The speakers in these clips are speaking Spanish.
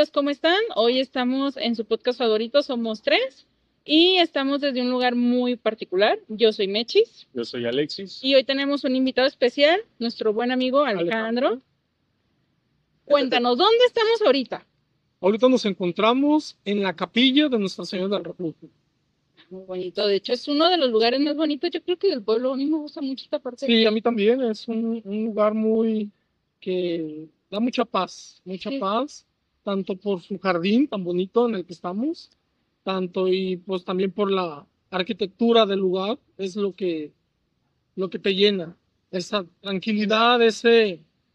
amigos, ¿cómo están? Hoy estamos en su podcast favorito, Somos Tres, y estamos desde un lugar muy particular. Yo soy Mechis. Yo soy Alexis. Y hoy tenemos un invitado especial, nuestro buen amigo Alejandro. Cuéntanos, ¿dónde estamos ahorita? Ahorita nos encontramos en la capilla de Nuestra Señora del Refugio. Muy bonito, de hecho es uno de los lugares más bonitos, yo creo que del pueblo. A mí me gusta mucho esta parte. Sí, a mí también, es un lugar que da mucha paz, Sí. tanto por su jardín tan bonito en el que estamos, tanto y pues también por la arquitectura del lugar, es lo que te llena, esa tranquilidad, esa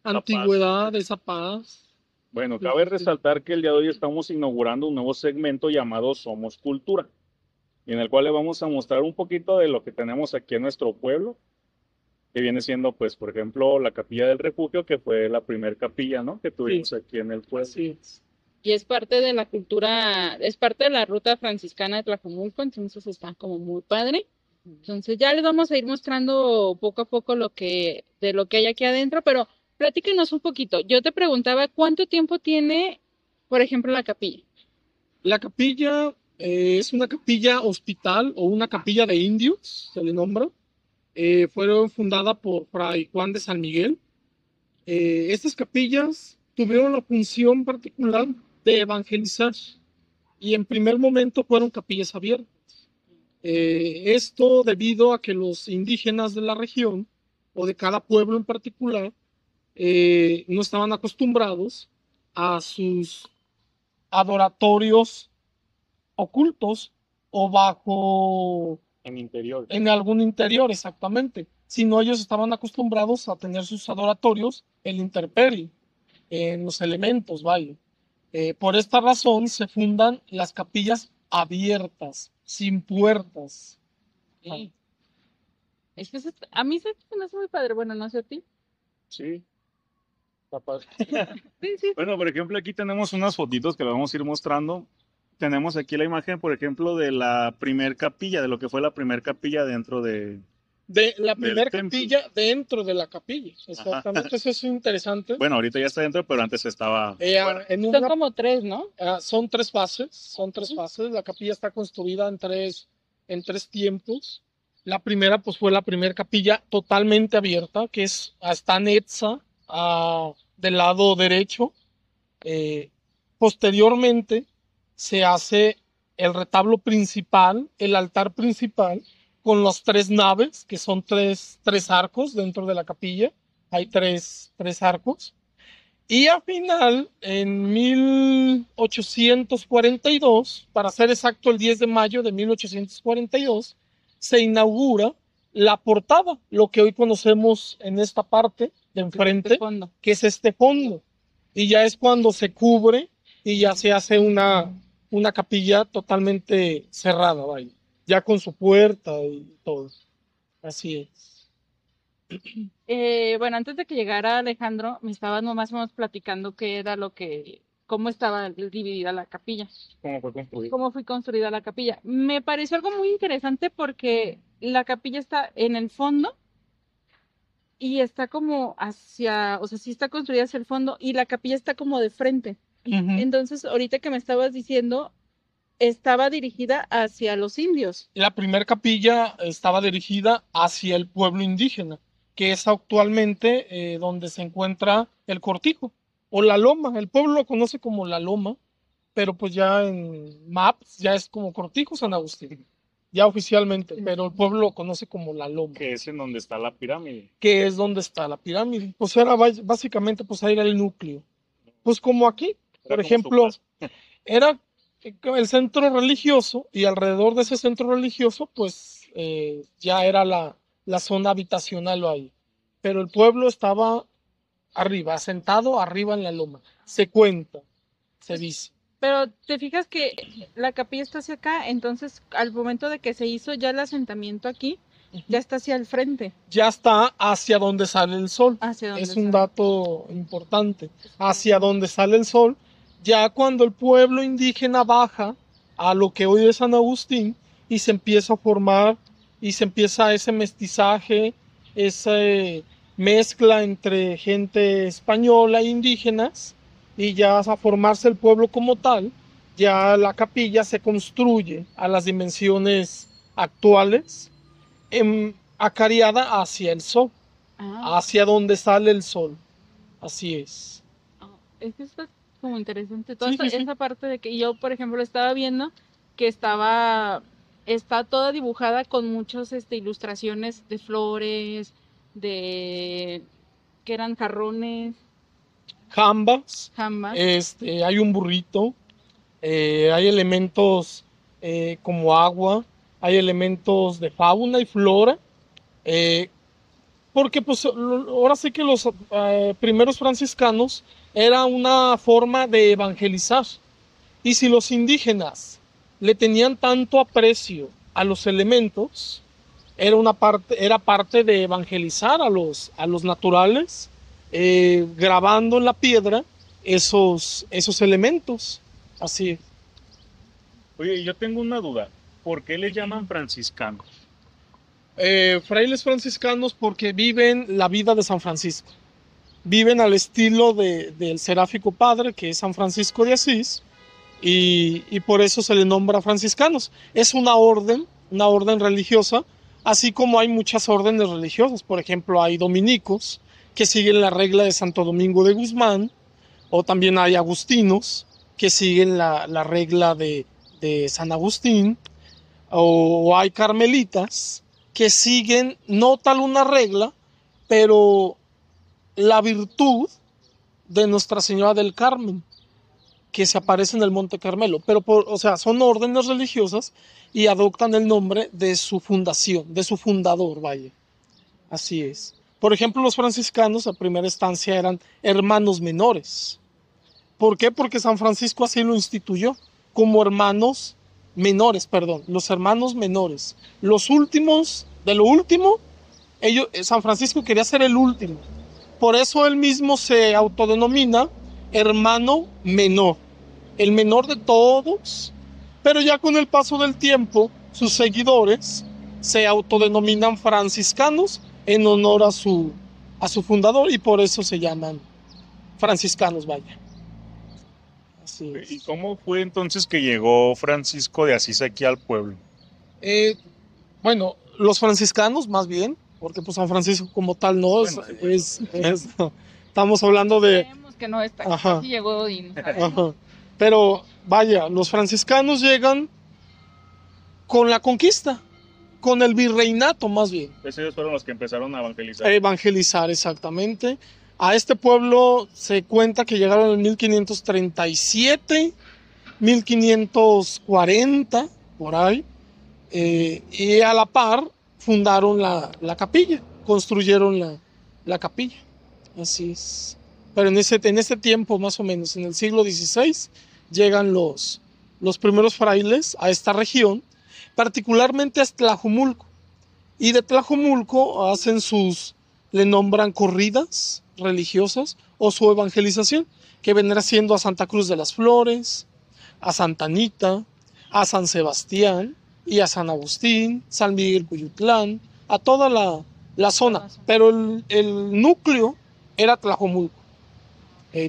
antigüedad, esa paz. Bueno, cabe resaltar que el día de hoy estamos inaugurando un nuevo segmento llamado Somos Cultura, en el cual le vamos a mostrar un poquito de lo que tenemos aquí en nuestro pueblo, que viene siendo, pues, por ejemplo, la Capilla del Refugio, que fue la primer capilla, ¿no?, que tuvimos aquí en el pueblo. Así es. Y es parte de la cultura, es parte de la ruta franciscana de Tlajomulco, entonces está como muy padre. Entonces ya les vamos a ir mostrando poco a poco de lo que hay aquí adentro, pero platícanos un poquito. Yo te preguntaba, ¿cuánto tiempo tiene, por ejemplo, la capilla? La capilla es una capilla hospital o una capilla de indios, se le nombra. Fueron fundadas por Fray Juan de San Miguel. Estas capillas tuvieron la función particular de evangelizar y en primer momento fueron capillas abiertas. Esto debido a que los indígenas de la región o de cada pueblo en particular no estaban acostumbrados a sus adoratorios ocultos o bajo en algún interior, exactamente, sino ellos estaban acostumbrados a tener sus adoratorios en la intemperie, en los elementos, vaya. Por esta razón se fundan las capillas abiertas, sin puertas. Sí. Es que a mí se me hace muy padre, bueno, no sé a ti. Sí. Capaz. Sí. Bueno, por ejemplo, aquí tenemos unas fotitos que las vamos a ir mostrando. Tenemos aquí la imagen, por ejemplo, de la primer capilla, de lo que fue la primer capilla dentro de la primera capilla dentro de la capilla. Exactamente, eso es interesante. Bueno, ahorita ya está dentro, pero antes estaba son como tres, ¿no? Son tres fases, La capilla está construida en tres tiempos. La primera, pues, fue la primera capilla totalmente abierta, que está anexa del lado derecho. Posteriormente se hace el retablo principal, el altar principal, con las tres naves, que son tres arcos dentro de la capilla. Hay tres arcos. Y al final, en 1842, para ser exacto, el 10 de mayo de 1842, se inaugura la portada, lo que hoy conocemos en esta parte de enfrente, que es este fondo. Y ya es cuando se cubre y ya se hace una capilla totalmente cerrada, vaya, ya con su puerta y todo. Así es. Bueno, antes de que llegara Alejandro, me estabas más o menos platicando cómo estaba dividida la capilla. ¿Cómo fue construida la capilla? Me pareció algo muy interesante porque la capilla está en el fondo y está como sí está construida hacia el fondo y la capilla está como de frente. Entonces, ahorita que me estabas diciendo, estaba dirigida hacia los indios. La primera capilla estaba dirigida hacia el pueblo indígena, que es actualmente donde se encuentra el Cortijo o la Loma. El pueblo lo conoce como la Loma, pero pues ya en Maps ya es como Cortijo San Agustín, ya oficialmente, pero el pueblo lo conoce como la Loma. Que es en donde está la pirámide. Que es donde está la pirámide. Pues era básicamente, pues ahí era el núcleo. Pues como aquí, por ejemplo, era el centro religioso y alrededor de ese centro religioso, pues ya era la zona habitacional ahí. Pero el pueblo estaba arriba, asentado arriba en la loma. Se cuenta, se dice. Pero te fijas que la capilla está hacia acá, entonces al momento de que se hizo ya el asentamiento aquí, ya está hacia el frente. Ya está hacia donde sale el sol. Es un dato importante. Hacia donde sale el sol. Ya cuando el pueblo indígena baja a lo que hoy es San Agustín y se empieza a formar y se empieza ese mestizaje, esa mezcla entre gente española e indígenas, y ya a formarse el pueblo como tal, ya la capilla se construye a las dimensiones actuales, acariada hacia el sol, hacia donde sale el sol. Así es. Es que esto es como interesante. Toda esa parte de que yo, por ejemplo, estaba viendo que está toda dibujada con muchas ilustraciones de flores, que eran jarrones. Jambas. Hay un burrito, hay elementos como agua, hay elementos de fauna y flora, porque pues ahora sí que los primeros franciscanos era una forma de evangelizar, y si los indígenas le tenían tanto aprecio a los elementos, era parte de evangelizar a los naturales, grabando en la piedra esos elementos. Así es. Oye, yo tengo una duda. ¿Por qué les llaman franciscanos? Frailes franciscanos porque viven la vida de San Francisco. Viven al estilo del seráfico padre, que es San Francisco de Asís, y por eso se le nombra franciscanos. Es una orden religiosa, así como hay muchas órdenes religiosas. Por ejemplo, hay dominicos que siguen la regla de Santo Domingo de Guzmán, o también hay agustinos que siguen la regla de San Agustín, o hay carmelitas que siguen no tal una regla, pero la virtud de Nuestra Señora del Carmen, que se aparece en el Monte Carmelo, pero son órdenes religiosas y adoptan el nombre de su fundación, de su fundador, vaya. Así es. Por ejemplo, los franciscanos a primera instancia eran hermanos menores. ¿Por qué? Porque San Francisco así lo instituyó, como hermanos menores, los hermanos menores. Los últimos, de lo último, San Francisco quería ser el último. Por eso él mismo se autodenomina hermano menor, el menor de todos, pero ya con el paso del tiempo, sus seguidores se autodenominan franciscanos en honor a su fundador, y por eso se llaman franciscanos, vaya. Así es. ¿Y cómo fue entonces que llegó Francisco de Asís aquí al pueblo? Bueno, los franciscanos más bien, porque pues San Francisco como tal no estamos hablando de... Creemos que no está, así llegó y no sabemos. Pero vaya, los franciscanos llegan con la conquista, con el virreinato más bien. Pues ellos fueron los que empezaron a evangelizar. Evangelizar, exactamente. A este pueblo se cuenta que llegaron en 1537, 1540, por ahí, y a la par fundaron la capilla, construyeron la capilla. Así es. Pero en ese tiempo, más o menos, en el siglo XVI, llegan los primeros frailes a esta región, particularmente a Tlajomulco. Y de Tlajomulco le nombran corridas religiosas o su evangelización, que vendrá siendo a Santa Cruz de las Flores, a Santa Anita, a San Sebastián y a San Agustín, San Miguel Cuyutlán, a toda la zona. Pero el núcleo era Tlajomulco.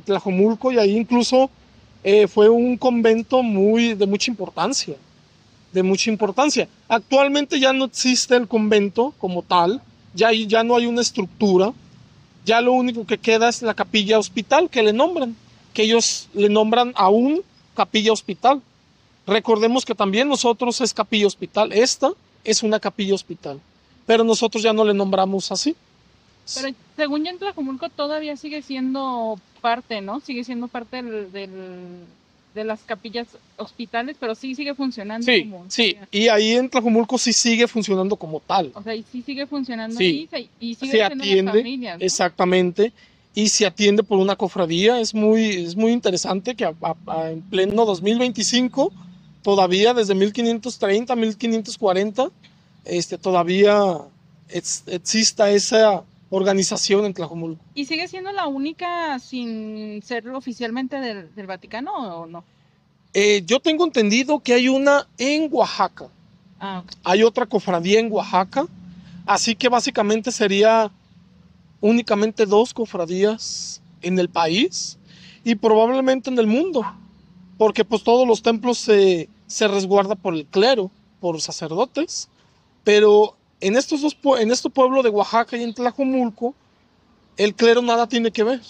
Tlajomulco, y ahí incluso fue un convento de mucha importancia. Actualmente ya no existe el convento como tal, ya no hay una estructura, ya lo único que queda es la capilla hospital que ellos le nombran aún capilla hospital. Recordemos que también nosotros es capilla hospital, esta es una capilla hospital, pero nosotros ya no le nombramos así. Pero según yo en Tlajomulco todavía sigue siendo parte, ¿no? Sigue siendo parte de las capillas hospitales, pero sí sigue funcionando. Sí, y ahí en Tlajomulco sí sigue funcionando como tal. O sea, y sí sigue funcionando, sí. Y sigue se atiende, las familias, ¿no? Exactamente, y se atiende por una cofradía. Es muy interesante que en pleno 2025, todavía desde 1530, 1540, todavía exista esa organización en Tlajomulco. ¿Y sigue siendo la única sin ser oficialmente del Vaticano o no? Yo tengo entendido que hay una en Oaxaca. Okay. Hay otra cofradía en Oaxaca, así que básicamente sería únicamente 2 cofradías en el país, y probablemente en el mundo, porque pues todos los templos se resguarda por el clero, por sacerdotes, pero en en este pueblo de Oaxaca y en Tlajomulco, el clero nada tiene que ver,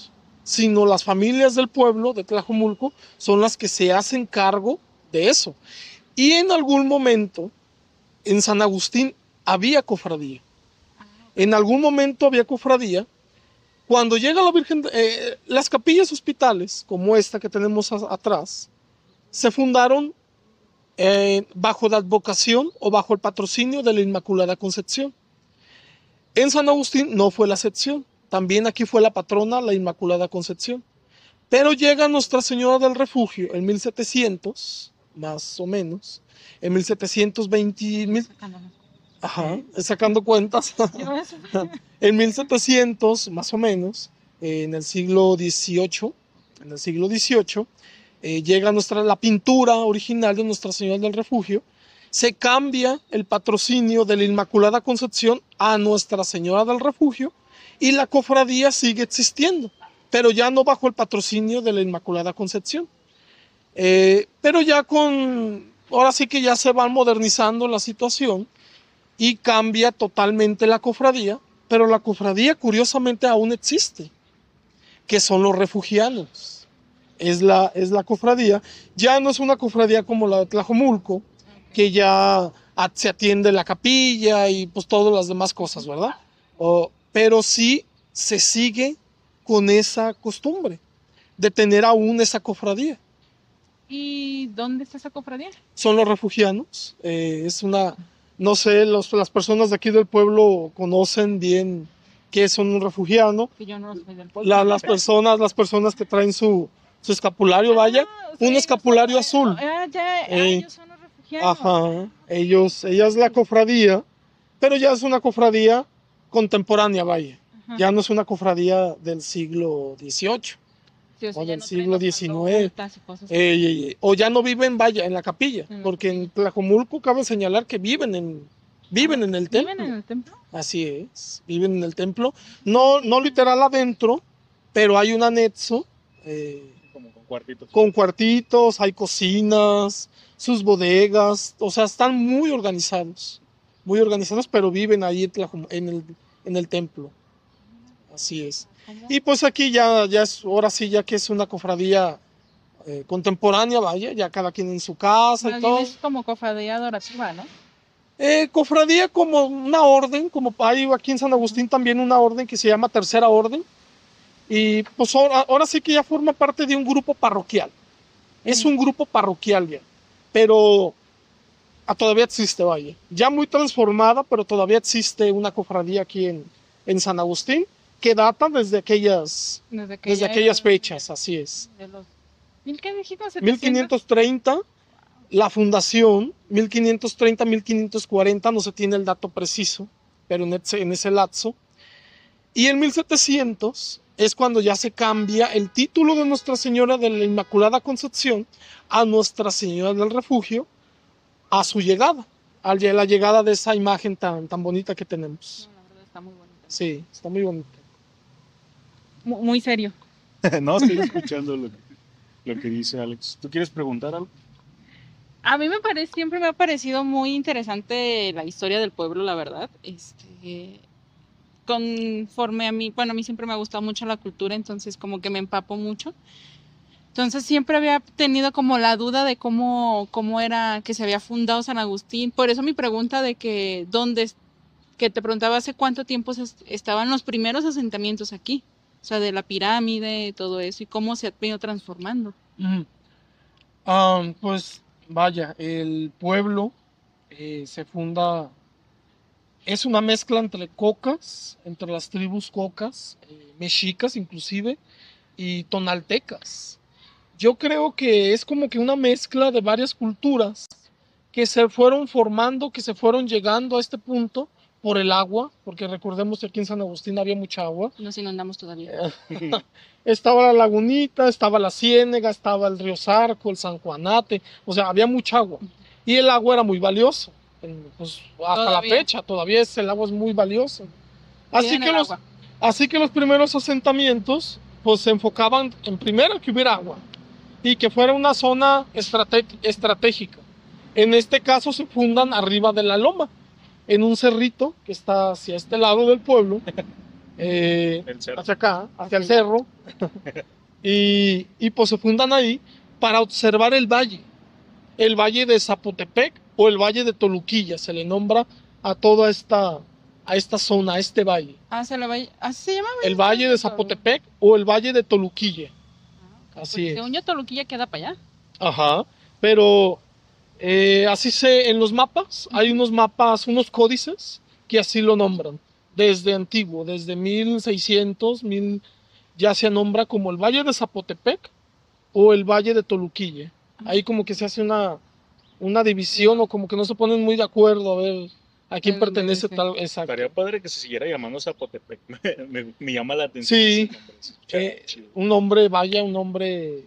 sino las familias del pueblo de Tlajomulco son las que se hacen cargo de eso. Y en algún momento, en San Agustín había cofradía. En algún momento había cofradía. Cuando llega la Virgen, las capillas hospitales, como esta que tenemos atrás, se fundaron bajo la advocación o bajo el patrocinio de la Inmaculada Concepción. En San Agustín no fue la excepción. También aquí fue la patrona, la Inmaculada Concepción. Pero llega Nuestra Señora del Refugio en 1700, más o menos, en 1720, sacando cuentas, en 1700, más o menos, en el siglo XVIII, llega la pintura original de Nuestra Señora del Refugio, se cambia el patrocinio de la Inmaculada Concepción a Nuestra Señora del Refugio y la cofradía sigue existiendo, pero ya no bajo el patrocinio de la Inmaculada Concepción. Pero ya ahora sí que ya se va modernizando la situación y cambia totalmente la cofradía, pero la cofradía curiosamente aún existe, que son los refugianos. Es la cofradía, ya no es una cofradía como la de Tlajomulco, que ya se atiende la capilla y pues todas las demás cosas, ¿verdad? Pero sí se sigue con esa costumbre de tener aún esa cofradía. ¿Y dónde está esa cofradía? Son los refugianos. No sé, las personas de aquí del pueblo conocen bien qué son un refugiano. Que yo no soy del pueblo. Las personas que traen su escapulario, vaya, un escapulario azul. Ellos son los refugianos. Ajá, ella es la cofradía, pero ya es una cofradía contemporánea, vaya. Ajá. Ya no es una cofradía del siglo XVIII. Sí, o del no siglo XIX, o ya no viven, vaya, en la capilla, porque en Tlajomulco cabe señalar que viven en el templo. ¿Viven en el templo? Así es, viven en el templo, no literal adentro, pero hay un anexo, como con cuartitos. Con cuartitos, hay cocinas, sus bodegas, o sea, están muy organizados, pero viven ahí en el templo. Así es. Y pues aquí ya es, ahora sí, ya que es una cofradía contemporánea, vaya, ya cada quien en su casa y todo. Es como cofradía adorativa, ¿no? Cofradía como una orden, como hay aquí en San Agustín también una orden que se llama Tercera Orden. Y pues ahora sí que ya forma parte de un grupo parroquial. Es un grupo parroquial ya, pero todavía existe, vaya. Ya muy transformada, pero todavía existe una cofradía aquí en San Agustín, que data desde aquellas fechas, así es. De los, ¿qué dijimos? 1530, la fundación, 1530, 1540, no se tiene el dato preciso, pero en ese lapso. Y en 1700 es cuando ya se cambia el título de Nuestra Señora de la Inmaculada Concepción a Nuestra Señora del Refugio, a su llegada, a la llegada de esa imagen tan bonita que tenemos. No, la verdad está muy bonita. Sí, está muy bonita. Muy serio. No, estoy escuchando lo que dice Alex. ¿Tú quieres preguntar algo? A mí siempre me ha parecido muy interesante la historia del pueblo, la verdad. Conforme a mí siempre me ha gustado mucho la cultura, entonces como que me empapo mucho. Entonces siempre había tenido como la duda de cómo era que se había fundado San Agustín. Por eso mi pregunta de que te preguntaba hace cuánto tiempo estaban los primeros asentamientos aquí. O sea, de la pirámide, todo eso, y cómo se ha venido transformando. Pues vaya, el pueblo se funda, es una mezcla entre cocas, entre las tribus cocas, mexicas inclusive, y tonaltecas. Yo creo que es como que una mezcla de varias culturas que se fueron formando, que se fueron llegando a este punto por el agua, porque recordemos que aquí en San Agustín había mucha agua. Nos inundamos todavía. Estaba la lagunita, estaba la ciénega, estaba el río Zarco, el San Juanate, o sea, había mucha agua. Y el agua era muy valioso, pues, hasta la fecha, todavía el agua es muy valioso. Así que los primeros asentamientos pues se enfocaban en primero que hubiera agua y que fuera una zona estratégica. En este caso se fundan arriba de la loma, en un cerrito que está hacia este lado del pueblo, hacia acá, hacia el cerro, y pues se fundan ahí para observar el valle de Zapotepec o el valle de Toluquilla, se le nombra a toda esta zona, a este valle. ¿Así se llama? El valle de Zapotepec o el valle de Toluquilla. Así es. Según yo, Toluquilla queda para allá. Ajá, pero en los mapas, hay unos mapas, unos códices que así lo nombran. Desde antiguo, desde 1600, ya se nombra como el Valle de Zapotepec o el Valle de Toluquilla. Ahí como que se hace una división o como que no se ponen muy de acuerdo a ver a quién pertenece tal. Exacto. Estaría padre que se siguiera llamando Zapotepec. Me llama la atención. Sí, un nombre, un nombre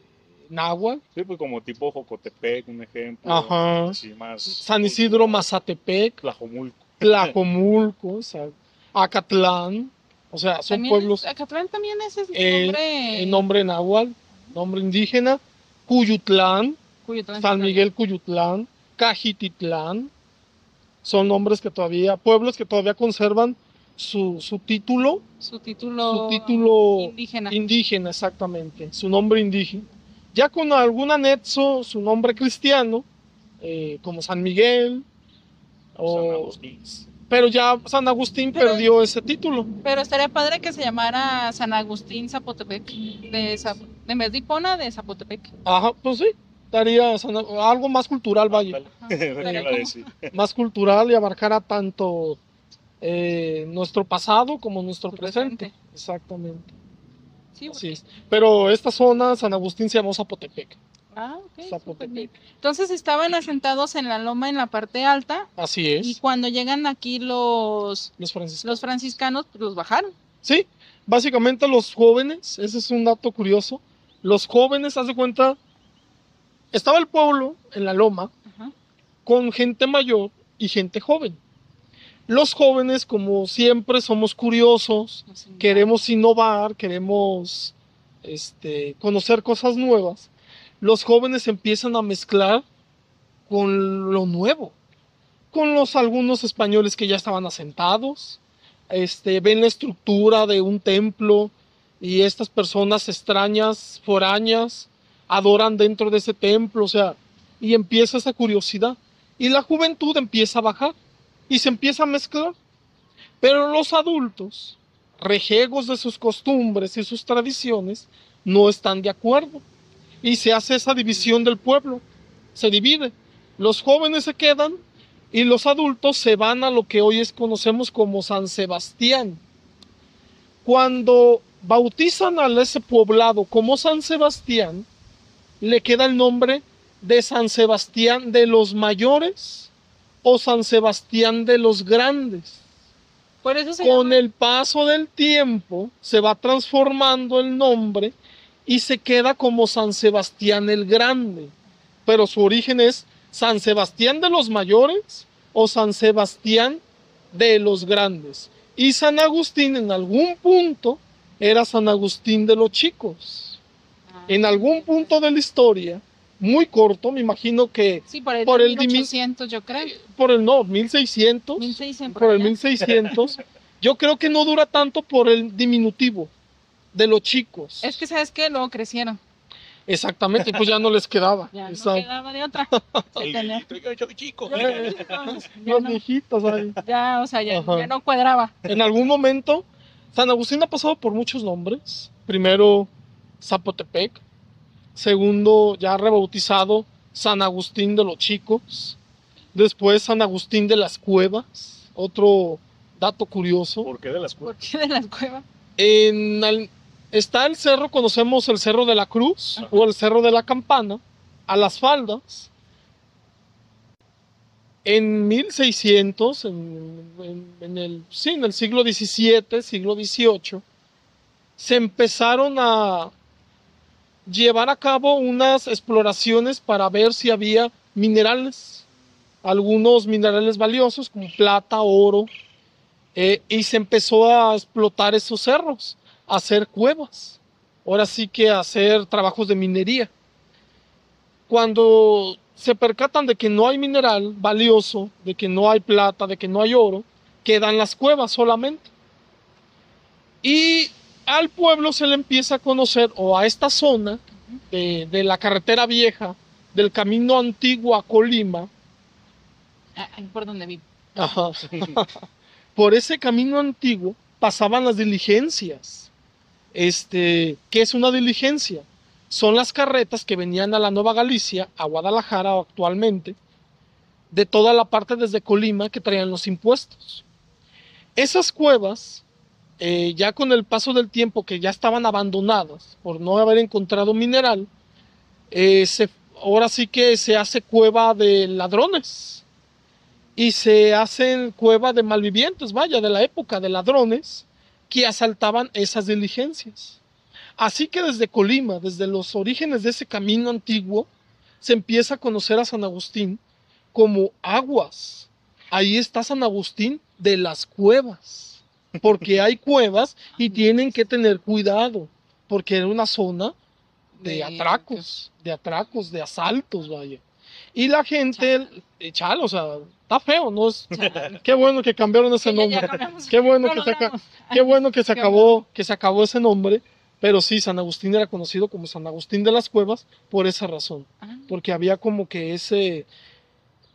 náhuatl. Sí, pues como tipo Jocotepec, un ejemplo. Ajá. Así más, San Isidro, Mazatepec. Tlajomulco, Acatlán. O sea, son pueblos. Acatlán también es el nombre náhuatl, nombre indígena. Cuyutlán, San Miguel Cuyutlán, Cajititlán. Son nombres que pueblos que todavía conservan su título. Su título indígena, exactamente. Su nombre indígena. Ya con algún anexo, su nombre cristiano, como San Miguel. San Agustín. Pero ya San Agustín perdió ese título. Pero estaría padre que se llamara San Agustín Zapotepec. En vez de Hipona, de Zapotepec. Ajá, pues sí. Daría algo más cultural, vaya. Más cultural y abarcara tanto nuestro pasado como nuestro presente. Exactamente. Sí, así es. Pero esta zona, San Agustín, se llamó Zapotepec. Ok. Zapotepec. Entonces estaban asentados en la loma en la parte alta. Así es. Y cuando llegan aquí los franciscanos, pues los bajaron. Sí, básicamente los jóvenes, ese es un dato curioso. Los jóvenes, haz de cuenta, estaba el pueblo en la loma, con gente mayor y gente joven. Los jóvenes, como siempre, somos curiosos, queremos innovar, queremos conocer cosas nuevas. Los jóvenes empiezan a mezclar con lo nuevo, con algunos españoles que ya estaban asentados, ven la estructura de un templo y estas personas extrañas, foráneas, adoran dentro de ese templo, o sea, y empieza esa curiosidad. Y la juventud empieza a bajar y se empieza a mezclar. Pero los adultos, rejegos de sus costumbres y sus tradiciones, no están de acuerdo. Y se hace esa división del pueblo, se divide. Los jóvenes se quedan y los adultos se van a lo que hoy conocemos como San Sebastián. Cuando bautizan a ese poblado como San Sebastián, le queda el nombre de San Sebastián de los mayores o San Sebastián de los grandes. Por eso con el paso del tiempo se va transformando el nombre y se queda como San Sebastián el Grande, pero su origen es San Sebastián de los mayores o San Sebastián de los grandes. Y San Agustín en algún punto era San Agustín de los chicos. En algún punto de la historia, muy corto, me imagino que sí, por el 1800, yo creo. Por el 1600. 1600 por el 1600. Yo creo que no dura tanto por el diminutivo de los chicos. Es que, ¿sabes qué? Luego crecieron. Exactamente, pues ya no les quedaba. Ya no quedaba de otra. Los viejitos ahí. Ya, o sea, ya no cuadraba. En algún momento, San Agustín ha pasado por muchos nombres. Primero, Zapotepec. Segundo, ya rebautizado, San Agustín de los Chicos. Después, San Agustín de las Cuevas. Otro dato curioso. ¿Por qué de las cuevas? ¿Por qué de las cuevas? Está el cerro, conocemos el Cerro de la Cruz o el Cerro de la Campana, a las faldas. En 1600, en el siglo XVII, siglo XVIII, se empezaron a llevar a cabo unas exploraciones para ver si había minerales, algunos minerales valiosos como plata, oro, y se empezó a explotar esos cerros, a hacer cuevas. ahora sí que a hacer trabajos de minería. Cuando se percatan de que no hay mineral valioso, de que no hay plata, de que no hay oro, quedan las cuevas solamente. Y al pueblo se le empieza a conocer, o a esta zona de la carretera vieja, del camino antiguo a Colima. Ahí por donde vivo. Ajá. Por ese camino antiguo pasaban las diligencias. ¿Qué es una diligencia? Son las carretas que venían a la Nueva Galicia, a Guadalajara actualmente, de toda la parte desde Colima que traían los impuestos. Esas cuevas, ya con el paso del tiempo que ya estaban abandonadas por no haber encontrado mineral, ahora sí que se hace cueva de ladrones y se hacen cueva de malvivientes, vaya, de la época de ladrones que asaltaban esas diligencias. Así que desde Colima, desde los orígenes de ese camino antiguo, se empieza a conocer a San Agustín como aguas. Ahí está San Agustín de las cuevas, porque hay cuevas y tienen que tener cuidado, porque era una zona de atracos, de asaltos, vaya. Y la gente, chale, o sea, está feo, ¿no? Qué bueno que cambiaron ese nombre. Qué bueno que se acabó ese nombre. Pero sí, San Agustín era conocido como San Agustín de las Cuevas por esa razón. Porque había como que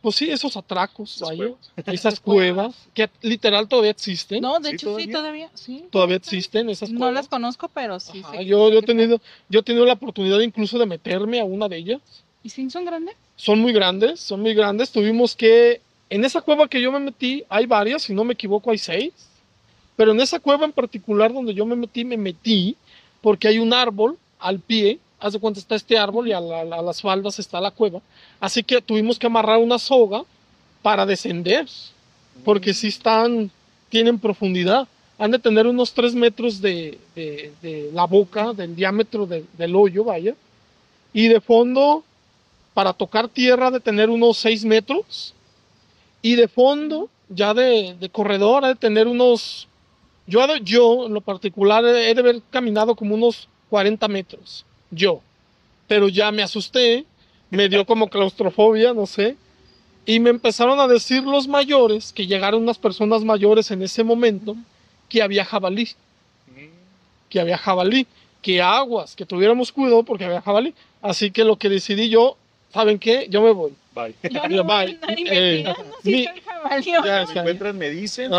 pues sí, esos atracos, vaya, esas cuevas, que literal todavía existen. No, de hecho sí, todavía. Todavía existen esas cuevas. No las conozco, pero sí. Ajá, yo he tenido la oportunidad incluso de meterme a una de ellas. ¿Y sí son grandes? Son muy grandes. En esa cueva que yo me metí, hay varias, si no me equivoco hay 6. Pero en esa cueva en particular donde yo me metí porque hay un árbol al pie. Haz de cuenta está este árbol y a las faldas está la cueva. Así que tuvimos que amarrar una soga para descender. Porque sí tienen profundidad. Han de tener unos 3 metros de la boca, del diámetro del hoyo, vaya. Y de fondo, para tocar tierra, de tener unos 6 metros. Y de fondo, ya de corredor, ha de tener unos... Yo, en lo particular, he de haber caminado como unos 40 metros. Pero ya me asusté, me dio como claustrofobia, no sé. Y me empezaron a decir los mayores, que llegaron unas personas mayores en ese momento, que había jabalí. Que aguas, que tuviéramos cuidado porque había jabalí. Así que lo que decidí yo, ¿saben qué? Yo me voy. Bye. Yo no voy a Ya, si encuentran, me dicen.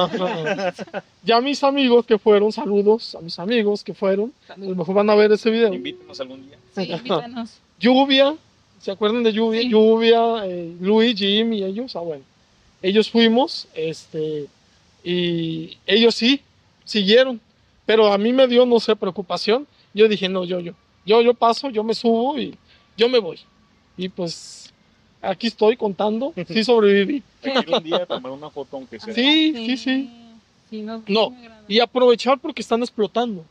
Ya mis amigos que fueron, saludos a mis amigos que fueron, a lo mejor van a ver ese video. Invítenos algún día. Sí, invítanos. Lluvia, ¿se acuerdan de Lluvia? Sí. Lluvia, Luis, Jim y ellos, bueno. Ellos fuimos, y ellos sí, siguieron, pero a mí me dio, no sé, preocupación. Yo dije, no, yo paso, yo me subo y yo me voy. Y pues, aquí estoy contando, sí sobreviví. Hay que ir un día a tomar una foto aunque sea. Sí. Sí, No, me agrada. y aprovechar porque están explotando.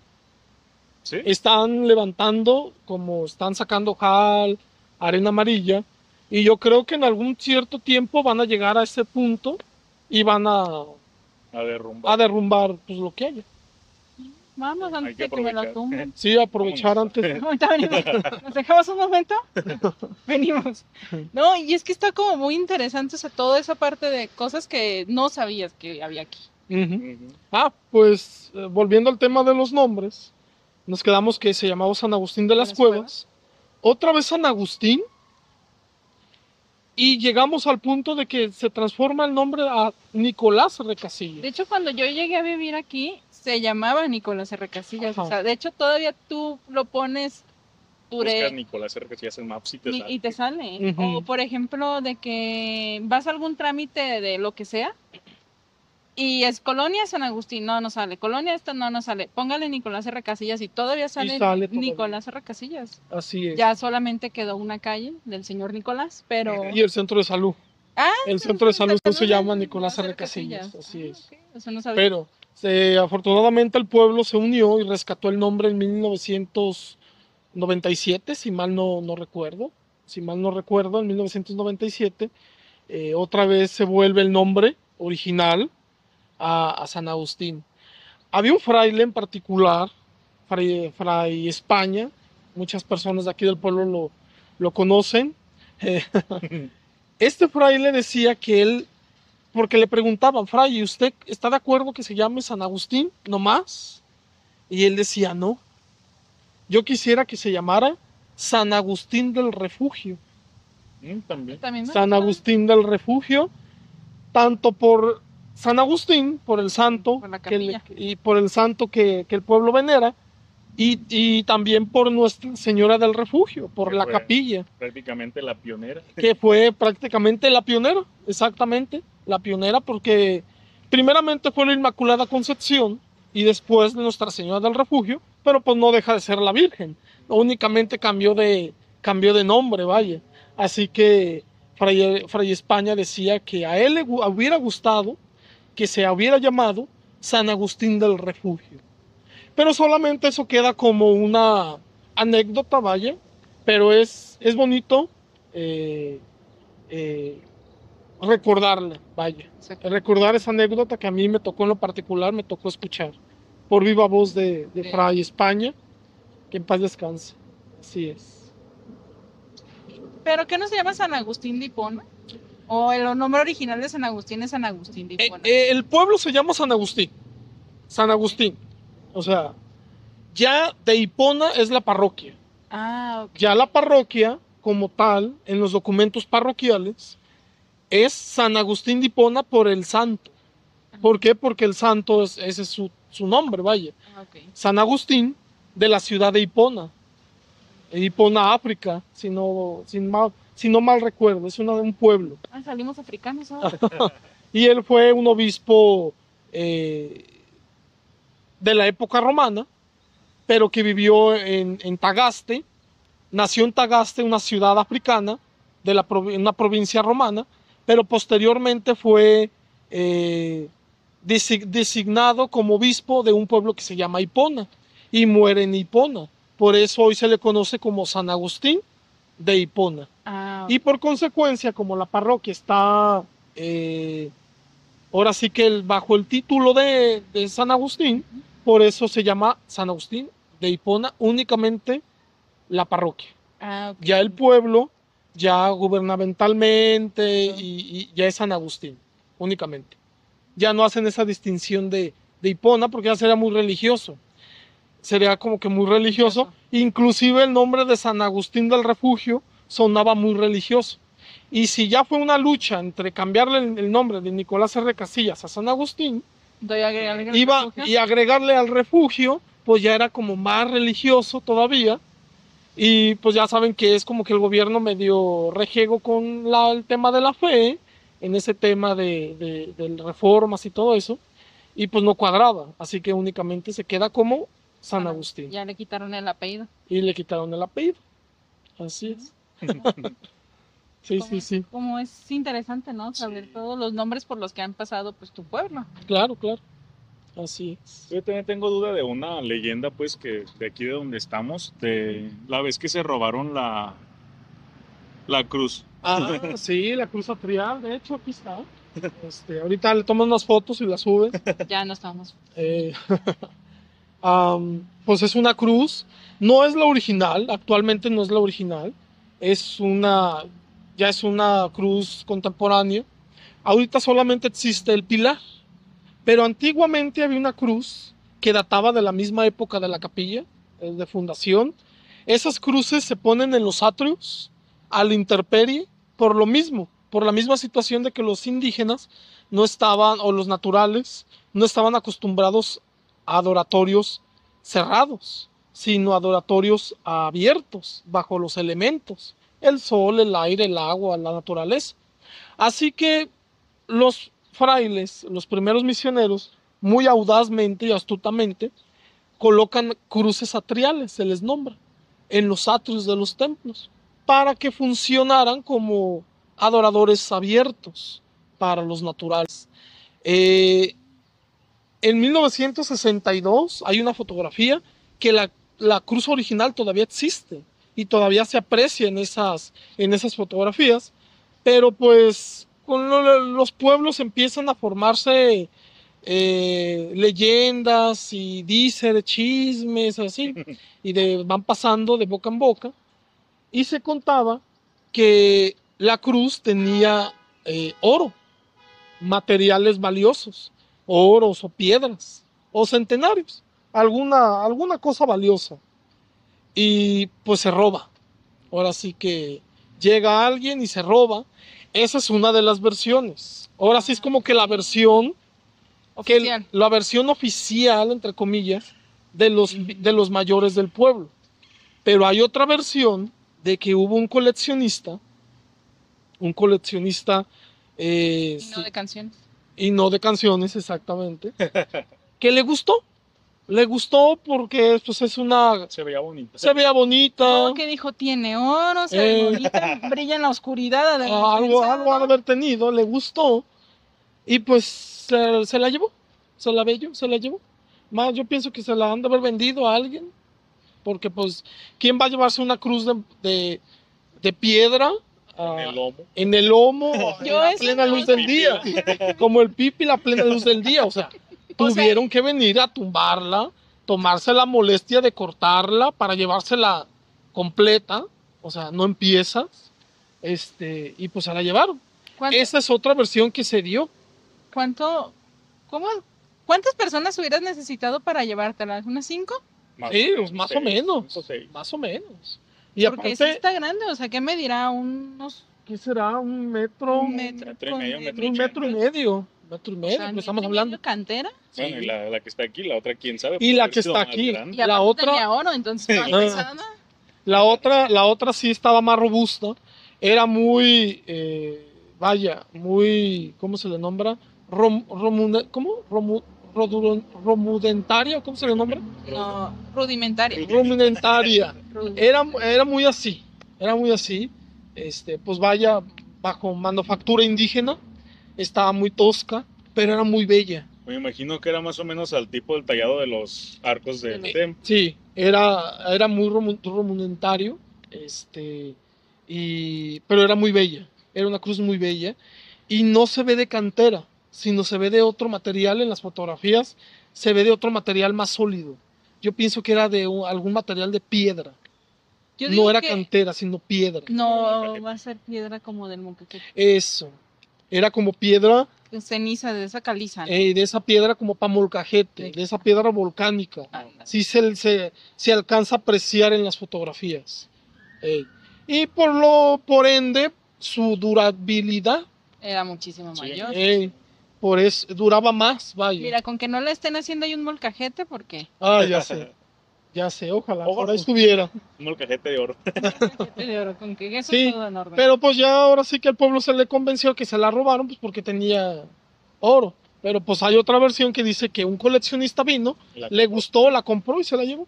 ¿Sí? Están levantando, como están sacando cal, arena amarilla, y yo creo que en algún cierto tiempo van a llegar a ese punto y van a derrumbar pues, lo que haya. Vamos Hay antes que de que me lo aprovechar. tumben. Sí, aprovechar antes. Ahorita venimos. ¿Nos dejamos un momento? Venimos. No, y es que está como muy interesante, o sea, toda esa parte de cosas que no sabías que había aquí. Pues volviendo al tema de los nombres, nos quedamos que se llamaba San Agustín de las Cuevas. Otra vez San Agustín. Y llegamos al punto de que se transforma el nombre a Nicolás R. Casillas. De hecho, cuando yo llegué a vivir aquí, se llamaba Nicolás R. Casillas. Ajá. O sea, de hecho, todavía tú lo pones Buscas Nicolás R. Casillas en Maps y te sale. Ujú. O, por ejemplo, de que vas a algún trámite de lo que sea y es Colonia San Agustín, no sale. Colonia esta no sale. Póngale Nicolás R. Casillas y todavía sale sale todavía. Nicolás R. Casillas. Así es. Ya solamente quedó una calle del señor Nicolás, pero... Y el centro de salud. El centro de salud se llama Nicolás R. Casillas. Casillas. Así es. Okay. Eso no sabía. Pero afortunadamente el pueblo se unió y rescató el nombre en 1997, si mal no recuerdo. En 1997 otra vez se vuelve el nombre original a San Agustín. Había un fraile en particular Fray España. Muchas personas de aquí del pueblo lo conocen. Este fraile decía que él, porque le preguntaban, Fray, ¿usted está de acuerdo que se llame San Agustín nomás? Y él decía, no, yo quisiera que se llamara San Agustín del Refugio. También. San Agustín del Refugio, tanto por San Agustín, por el santo, por la capilla, y por el santo que el pueblo venera, y también por Nuestra Señora del Refugio, por la capilla. Prácticamente la pionera. Que fue prácticamente la pionera, exactamente, la pionera, porque primeramente fue la Inmaculada Concepción y después de Nuestra Señora del Refugio, pero pues no deja de ser la Virgen, únicamente cambió de nombre, vaya. Así que Fray España decía que a él le hubiera gustado que se hubiera llamado San Agustín del Refugio. Pero solamente eso queda como una anécdota, vaya, pero es bonito recordarla, vaya. Sí. Recordar esa anécdota que a mí me tocó en lo particular, me tocó escuchar por viva voz de Fray España, que en paz descanse. Así es. ¿Pero qué no se llama San Agustín de Hipona? ¿O el nombre original de San Agustín es San Agustín de Hipona? El pueblo se llama San Agustín. San Agustín. O sea, ya de Hipona es la parroquia. Ah, ok. Ya la parroquia, como tal, en los documentos parroquiales, es San Agustín de Hipona por el santo. ¿Por qué? Porque el santo, ese es su nombre, vaya. Okay. San Agustín de la ciudad de Hipona. Hipona, África, si no mal recuerdo, es un pueblo. Ah, salimos africanos ahora. Y él fue un obispo de la época romana, pero que vivió en Tagaste, nació en Tagaste, una ciudad africana, una provincia romana, pero posteriormente fue designado como obispo de un pueblo que se llama Hipona, y muere en Hipona. Por eso hoy se le conoce como San Agustín de Hipona. Ah, okay. Y por consecuencia, como la parroquia está ahora sí que bajo el título de San Agustín, por eso se llama San Agustín de Hipona únicamente la parroquia. Ah, okay. Ya el pueblo, ya gubernamentalmente, y ya es San Agustín únicamente. Ya no hacen esa distinción de Hipona porque ya sería muy religioso. Sería como que muy religioso. Inclusive el nombre de San Agustín del Refugio sonaba muy religioso. Y si ya fue una lucha entre cambiarle el nombre de Nicolás R. Casillas a San Agustín y agregarle al refugio, pues ya era como más religioso todavía. Y pues ya saben que es como que el gobierno medio rejego con el tema de la fe, en ese tema de reformas y todo eso, y pues no cuadraba. Así que únicamente se queda como San Agustín. Ya le quitaron el apellido. Y le quitaron el apellido. Así es. Sí. Como es interesante, ¿no? Saber todos los nombres por los que han pasado, pues, tu pueblo. Claro. Así es. Yo también tengo duda de una leyenda, pues, que de aquí de donde estamos, de la vez que se robaron la cruz. Ah, sí, la cruz atrial, de hecho, aquí está. Ahorita le toman unas fotos y las suben. Ya no estamos. Pues es una cruz, no es la original, actualmente no es la original, ya es una cruz contemporánea. Ahorita solamente existe el pilar, pero antiguamente había una cruz que databa de la misma época de la capilla, de fundación. Esas cruces se ponen en los atrios a la intemperie por lo mismo, por la misma situación de que los indígenas no estaban, o los naturales, no estaban acostumbrados a adoratorios cerrados, sino adoratorios abiertos, bajo los elementos, el sol, el aire, el agua, la naturaleza. Así que los frailes, los primeros misioneros, muy audazmente y astutamente, colocan cruces atriales, se les nombra, en los atrios de los templos, para que funcionaran como adoradores abiertos para los naturales. En 1962 hay una fotografía que la cruz original todavía existe y todavía se aprecia en esas fotografías, pero pues con los pueblos empiezan a formarse leyendas y dice chismes así, y van pasando de boca en boca, y se contaba que la cruz tenía oro, materiales valiosos, oros o piedras, o centenarios, alguna cosa valiosa, y pues se roba. Ahora sí que llega alguien y se roba. Esa es una de las versiones. Ahora sí es como que la versión Oficial. la versión oficial, entre comillas, de los mayores del pueblo. Pero hay otra versión de que hubo un coleccionista, Y no de canciones. y no de canciones exactamente, que le gustó porque pues es Se veía bonita. se veía bonita, ¿Cómo que dijo? Tiene oro, se ve bonita, brilla en la oscuridad. algo ha de haber tenido, le gustó, y pues se la llevó, se la llevó. Más yo pienso que se la han de haber vendido a alguien, porque pues, ¿quién va a llevarse una cruz de piedra en el lomo Yo a eso plena no luz sé. del día? Como el Pipi, la plena luz del día, o sea, tuvieron que venir a tumbarla, tomarse la molestia de cortarla para llevársela completa, o sea, no en piezas, y pues se la llevaron. Esa es otra versión que se dio. ¿Cuántas personas hubieras necesitado para llevártela? ¿Unas 5? Sí, pues más o menos. Más o menos. Y Porque sí aparte, está grande, o sea, ¿qué medirá? Unos... ¿qué será? ¿Un metro? Un metro y medio, Un metro y medio. Metro y O medio, sea, pues estamos metro y hablando. medio cantera. Bueno, y la que está aquí, la otra, quién sabe. Y puede la haber que sido está más aquí. grande. Y aparte tenía oro, entonces más pesada. La otra sí estaba más robusta. Era muy, muy, ¿cómo se le nombra? ¿Cómo? Romudentaria, ¿cómo se le nombra? No, rudimentaria. Rudimentaria. Era muy así. Era muy así. Pues vaya, bajo manufactura indígena. Estaba muy tosca, pero era muy bella. Me imagino que era más o menos al tipo del tallado de los arcos del templo. Sí, era muy rudimentario, pero era muy bella. Era una cruz muy bella. Y no se ve de cantera, sino se ve de otro material en las fotografías. Se ve de otro material más sólido. Yo pienso que era de algún material de piedra. No era cantera, sino piedra. No va a ser piedra como del Molcajete. Eso. Era como piedra. Ceniza de esa caliza, ¿no? De esa piedra como para Molcajete, de esa piedra volcánica. Sí se alcanza a apreciar en las fotografías. Y por ende, su durabilidad era muchísimo mayor. Por eso duraba más, vaya. Mira, con que no le estén haciendo ahí un molcajete, ¿por qué? Ya sé, ojalá, por ahí estuviera. Un molcajete de oro. De oro, con que eso sí, es todo enorme. pero pues ya ahora sí que al pueblo se le convenció que se la robaron, pues porque tenía oro. Pero pues hay otra versión que dice que un coleccionista vino, le gustó, la compró y se la llevó.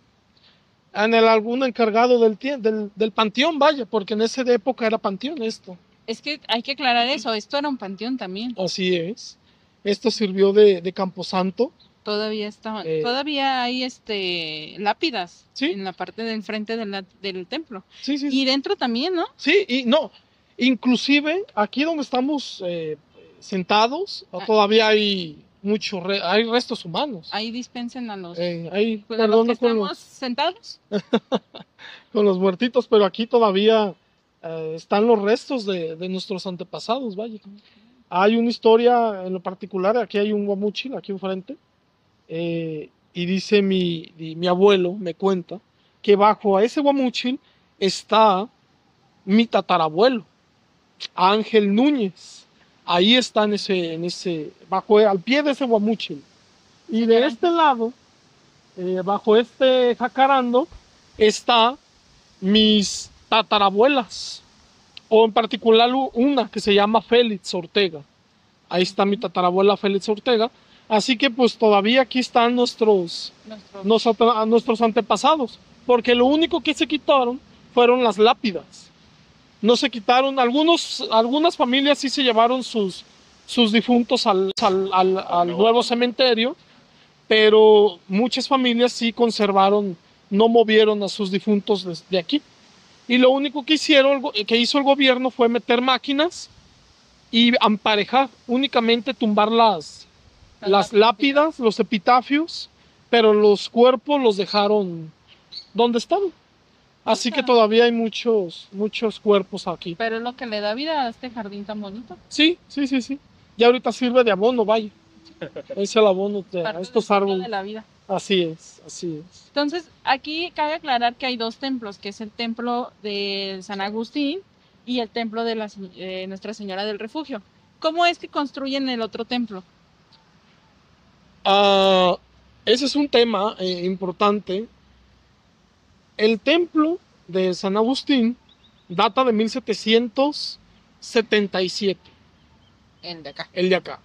Algún encargado del panteón, vaya, porque en esa época era panteón esto. Es que hay que aclarar eso, esto era un panteón también. Así es. Esto sirvió de camposanto. Todavía hay lápidas, ¿sí? En la parte del frente del templo. Sí. Y dentro también, ¿no? Sí, y no. Inclusive aquí donde estamos sentados, todavía hay hay restos humanos. Ahí dispensen a los, los que estamos sentados. Con los muertitos, pero aquí todavía están los restos de nuestros antepasados, vaya. Hay una historia en lo particular, aquí hay un guamúchil, aquí enfrente, y dice mi abuelo, me cuenta, que bajo a ese guamúchil está mi tatarabuelo, Ángel Núñez. Ahí está al pie de ese guamúchil. Y de este lado, bajo este jacarando, está mis tatarabuelas, o en particular una que se llama Félix Ortega. Ahí está mi tatarabuela Félix Ortega. Así que pues todavía aquí están nuestros antepasados, porque lo único que se quitaron fueron las lápidas. No se quitaron, algunas familias sí se llevaron sus difuntos al nuevo cementerio, pero muchas familias sí conservaron, no movieron a sus difuntos de aquí. Y lo único que hizo el gobierno fue meter máquinas y emparejar, únicamente tumbar las lápidas, los epitafios, pero los cuerpos los dejaron donde estaban. Así que todavía hay muchos cuerpos aquí. Pero es lo que le da vida a este jardín tan bonito. Sí. Ya ahorita sirve de abono, vaya. Es el abono de estos árboles. De la vida. Así es. Entonces, aquí cabe aclarar que hay dos templos, que es el templo de San Agustín y el templo de Nuestra Señora del Refugio. ¿Cómo es que construyen el otro templo? Ese es un tema importante. El templo de San Agustín data de 1777. El de acá. El de acá.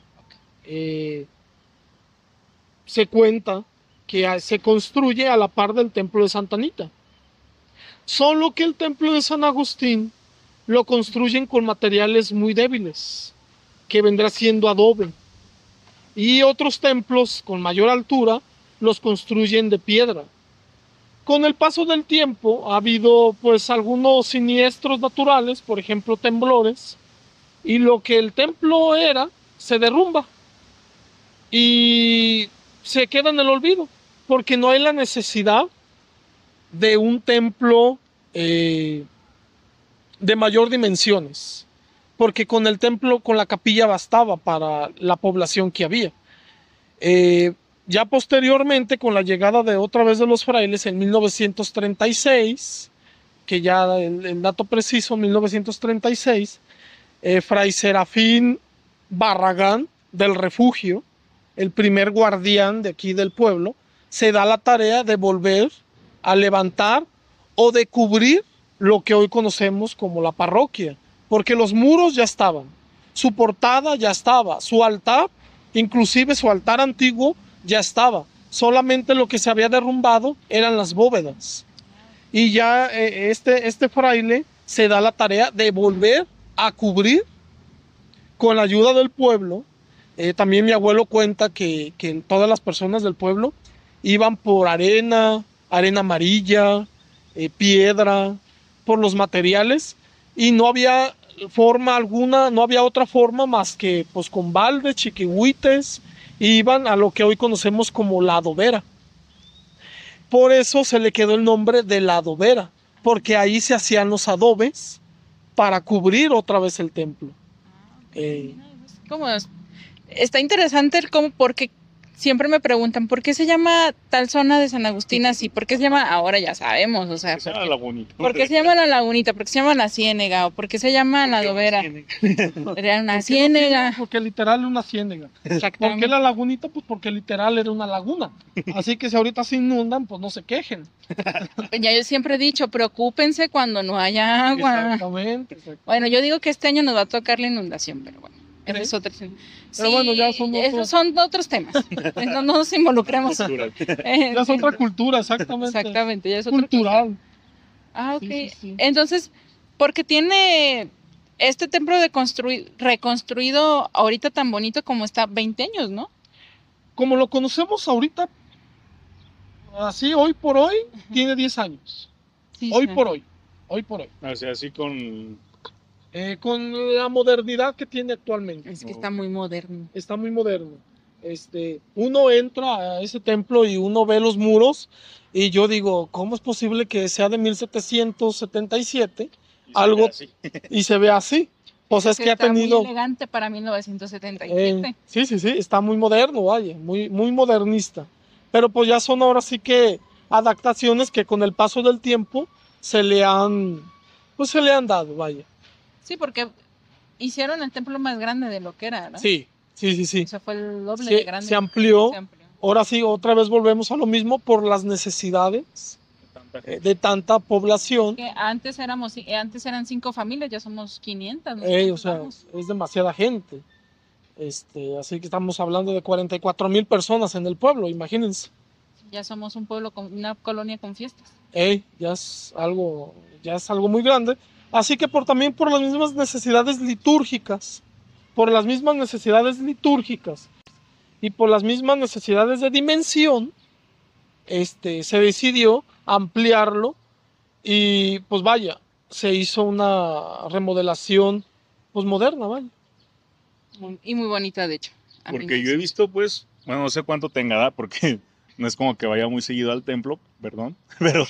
Se cuenta que se construye a la par del templo de Santa Anita. Solo que el templo de San Agustín lo construyen con materiales muy débiles, que vendrá siendo adobe. Y otros templos con mayor altura los construyen de piedra. Con el paso del tiempo ha habido pues algunos siniestros naturales, por ejemplo temblores, y lo que el templo era se derrumba y se queda en el olvido, porque no hay la necesidad de un templo de mayor dimensiones, porque con el templo, con la capilla bastaba para la población que había. Ya posteriormente, con la llegada de otra vez de los frailes en 1936, que ya el dato preciso, 1936, Fray Serafín Barragán del Refugio, el primer guardián de aquí del pueblo, se da la tarea de volver a levantar o de cubrir lo que hoy conocemos como la parroquia, porque los muros ya estaban, su portada ya estaba, su altar, inclusive su altar antiguo, ya estaba. Solamente lo que se había derrumbado eran las bóvedas. Y ya este fraile se da la tarea de volver a cubrir con la ayuda del pueblo. También mi abuelo cuenta que todas las personas del pueblo iban por arena amarilla, piedra, por los materiales, y no había forma alguna, no había otra forma más que pues con baldes, chiquihuites, iban a lo que hoy conocemos como la adobera. Por eso se le quedó el nombre de la adobera, porque ahí se hacían los adobes para cubrir otra vez el templo. ¿Cómo es? Está interesante porque siempre me preguntan ¿por qué se llama tal zona de San Agustín así? ¿Por qué se llama? Ahora ya sabemos, o sea, Se llama La Lagunita. ¿por qué se llama La Lagunita? ¿Por qué se llama La Ciénega? ¿O por qué se llama La Adobera? Era una ciénega. Porque literal era una ciénega. Exactamente. ¿Por qué La Lagunita? Pues porque literal era una laguna. Así que si ahorita se inundan, pues no se quejen. Ya yo siempre he dicho, preocúpense cuando no haya agua. Exactamente. Bueno, yo digo que este año nos va a tocar la inundación, pero bueno. Ese es otro. Pero bueno, ya son otros... esos son otros temas. No nos involucremos. Ya es otra cultura, exactamente. Exactamente, ya es otra cultural. Cosa. Ah, ok. Sí. Entonces, porque tiene este templo reconstruido ahorita tan bonito como está, 20 años, ¿no? Como lo conocemos ahorita, así hoy por hoy, tiene 10 años. Sí, hoy por hoy. O sea, así con la modernidad que tiene actualmente. Es que está muy moderno. Está muy moderno. Uno entra a ese templo y uno ve los muros y yo digo, ¿cómo es posible que sea de 1777 algo y se ve así? Pues es que ha tenido... muy elegante para 1977. Sí, está muy moderno, vaya, muy modernista. Pero pues ya son ahora sí que adaptaciones que con el paso del tiempo se le han dado, vaya. Sí, porque hicieron el templo más grande de lo que era, ¿no? Sí. O sea, fue el doble de grande. Se amplió. Ahora sí, otra vez volvemos a lo mismo por las necesidades de tanta población. Que antes eran 5 familias, ya somos 500. O sea, es demasiada gente. Así que estamos hablando de 44,000 personas en el pueblo, imagínense. Ya somos un pueblo una colonia con fiestas. Ya es algo muy grande. Así que también por las mismas necesidades litúrgicas, y por las mismas necesidades de dimensión, se decidió ampliarlo y pues vaya, se hizo una remodelación pues moderna, vaya. Y muy bonita, de hecho. Porque yo he visto, pues, bueno, no sé cuánto tenga, ¿verdad? Porque no es como que vaya muy seguido al templo, perdón. Pero,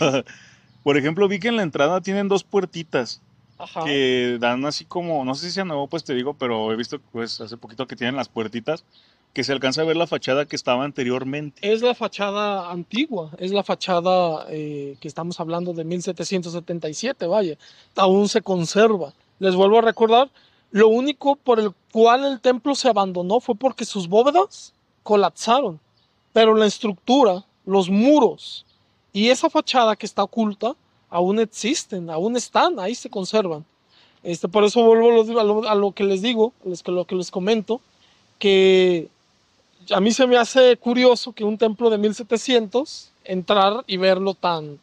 por ejemplo, vi que en la entrada tienen 2 puertitas. Ajá. Que dan así como, no sé si sea nuevo, pues te digo, pero he visto pues hace poquito que tienen las puertitas, que se alcanza a ver la fachada que estaba anteriormente. Es la fachada antigua, es la fachada que estamos hablando de 1777, vaya, aún se conserva. Les vuelvo a recordar, lo único por el cual el templo se abandonó fue porque sus bóvedas colapsaron, pero la estructura, los muros y esa fachada que está oculta aún existen, aún están, ahí se conservan. Por eso vuelvo a lo que les digo, lo que les comento, que a mí se me hace curioso que un templo de 1700 entrar y verlo tan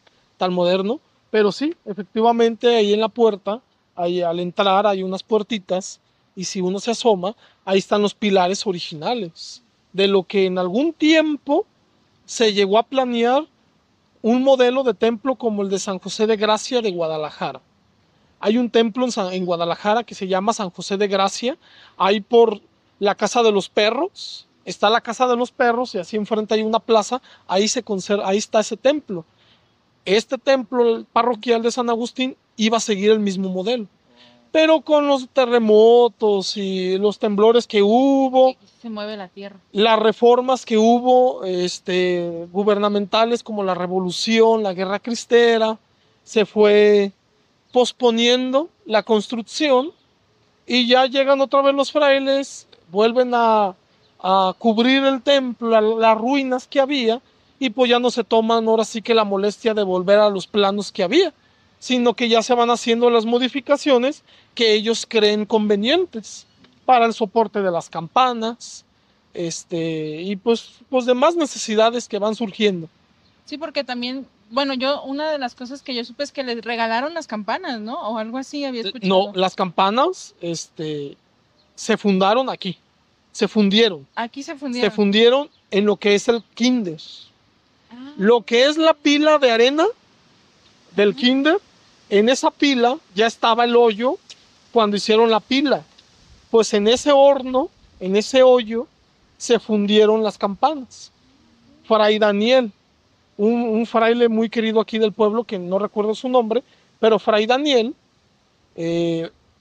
moderno, pero sí, efectivamente ahí en la puerta, ahí al entrar hay unas puertitas y si uno se asoma, ahí están los pilares originales de lo que en algún tiempo se llegó a planear un modelo de templo como el de San José de Gracia de Guadalajara. Hay un templo en Guadalajara que se llama San José de Gracia, ahí por la Casa de los Perros, está la Casa de los Perros y así enfrente hay una plaza, ahí está ese templo. Este templo parroquial de San Agustín iba a seguir el mismo modelo, pero con los terremotos y los temblores que hubo, se mueve la tierra. Las reformas que hubo, gubernamentales como la revolución, la guerra cristera, se fue posponiendo la construcción y ya llegan otra vez los frailes, vuelven a cubrir el templo, las ruinas que había, y pues ya no se toman ahora sí que la molestia de volver a los planos que había, sino que ya se van haciendo las modificaciones que ellos creen convenientes para el soporte de las campanas, y pues demás necesidades que van surgiendo. Sí, porque también, bueno, una de las cosas que yo supe es que les regalaron las campanas, ¿no? O algo así había escuchado. No, las campanas, se fundaron aquí. Se fundieron. Aquí se fundieron. Se fundieron en lo que es el kinder. Lo que es la pila de arena del kinder, en esa pila ya estaba el hoyo cuando hicieron la pila. Pues en ese horno, en ese hoyo, se fundieron las campanas. Fray Daniel, un fraile muy querido aquí del pueblo, que no recuerdo su nombre, pero Fray Daniel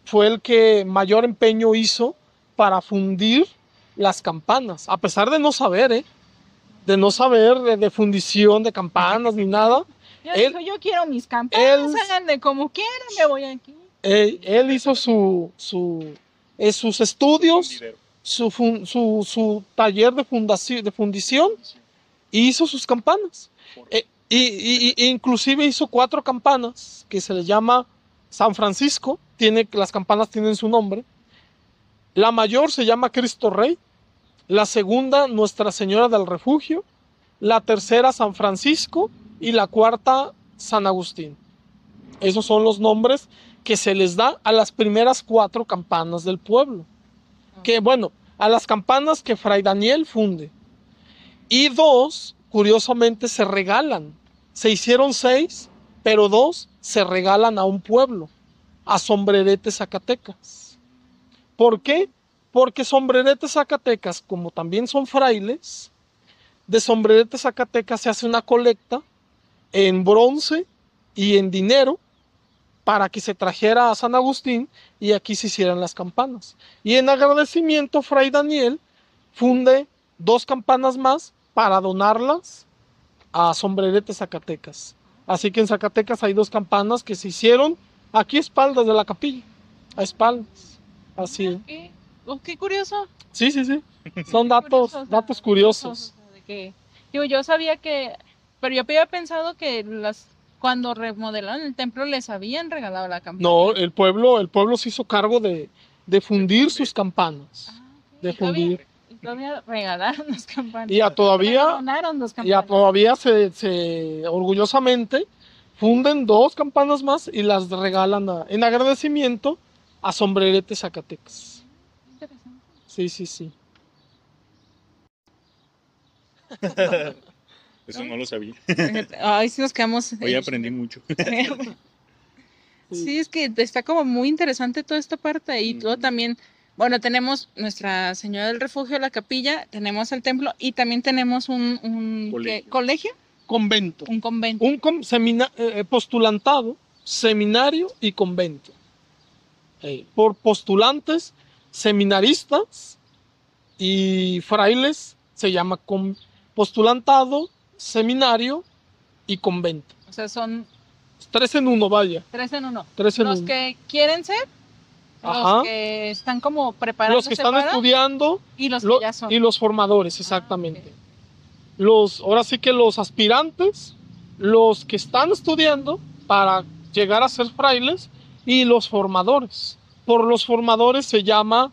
fue el que mayor empeño hizo para fundir las campanas, a pesar de no saber, de fundición de campanas ni nada. Yo quiero mis campanas, hagan de como quieran, me voy aquí. Él hizo sus estudios, su taller de fundición, y hizo sus campanas. Inclusive hizo 4 campanas que se les llama San Francisco, las campanas tienen su nombre. La mayor se llama Cristo Rey, la segunda Nuestra Señora del Refugio, la tercera San Francisco y la cuarta San Agustín. Esos son los nombres que se les da a las primeras 4 campanas del pueblo. Que bueno, a las campanas que Fray Daniel funde. Y 2, curiosamente, se regalan. Se hicieron 6, pero 2 se regalan a un pueblo, a Sombrerete, Zacatecas. ¿Por qué? Porque Sombrerete, Zacatecas, como también son frailes, de Sombrerete, Zacatecas se hace una colecta en bronce y en dinero para que se trajera a San Agustín y aquí se hicieran las campanas. Y en agradecimiento, Fray Daniel funde 2 campanas más para donarlas a Sombrerete, Zacatecas. Así que en Zacatecas hay 2 campanas que se hicieron aquí a espaldas de la capilla, a espaldas. Así es. Qué curioso. Sí. Son datos curiosos. Yo sabía pero yo había pensado que cuando remodelaron el templo les habían regalado la campana. No, el pueblo se hizo cargo de fundir sus campanas. De fundir. Todavía regalaron las campanas. Y todavía orgullosamente funden 2 campanas más y las regalan en agradecimiento a Sombrerete, Zacatecas. Interesante. Sí. Eso no lo sabía. Ay, sí nos quedamos. Hoy aprendí mucho. Sí, es que está como muy interesante toda esta parte y todo también. Bueno, tenemos Nuestra Señora del Refugio, la capilla, tenemos el templo y también tenemos un colegio. Convento. Un convento. Postulantado, seminario y convento. Por postulantes, seminaristas y frailes se llama postulantado, seminario y convento. O sea, son 3 en 1, vaya. 3 en 1. 3 en los 1. que quieren ser, los que están como preparados, los que están estudiando y los que ya son. Y los formadores, exactamente. Okay. Ahora sí que los aspirantes, los que están estudiando para llegar a ser frailes y los formadores. Por los formadores se llama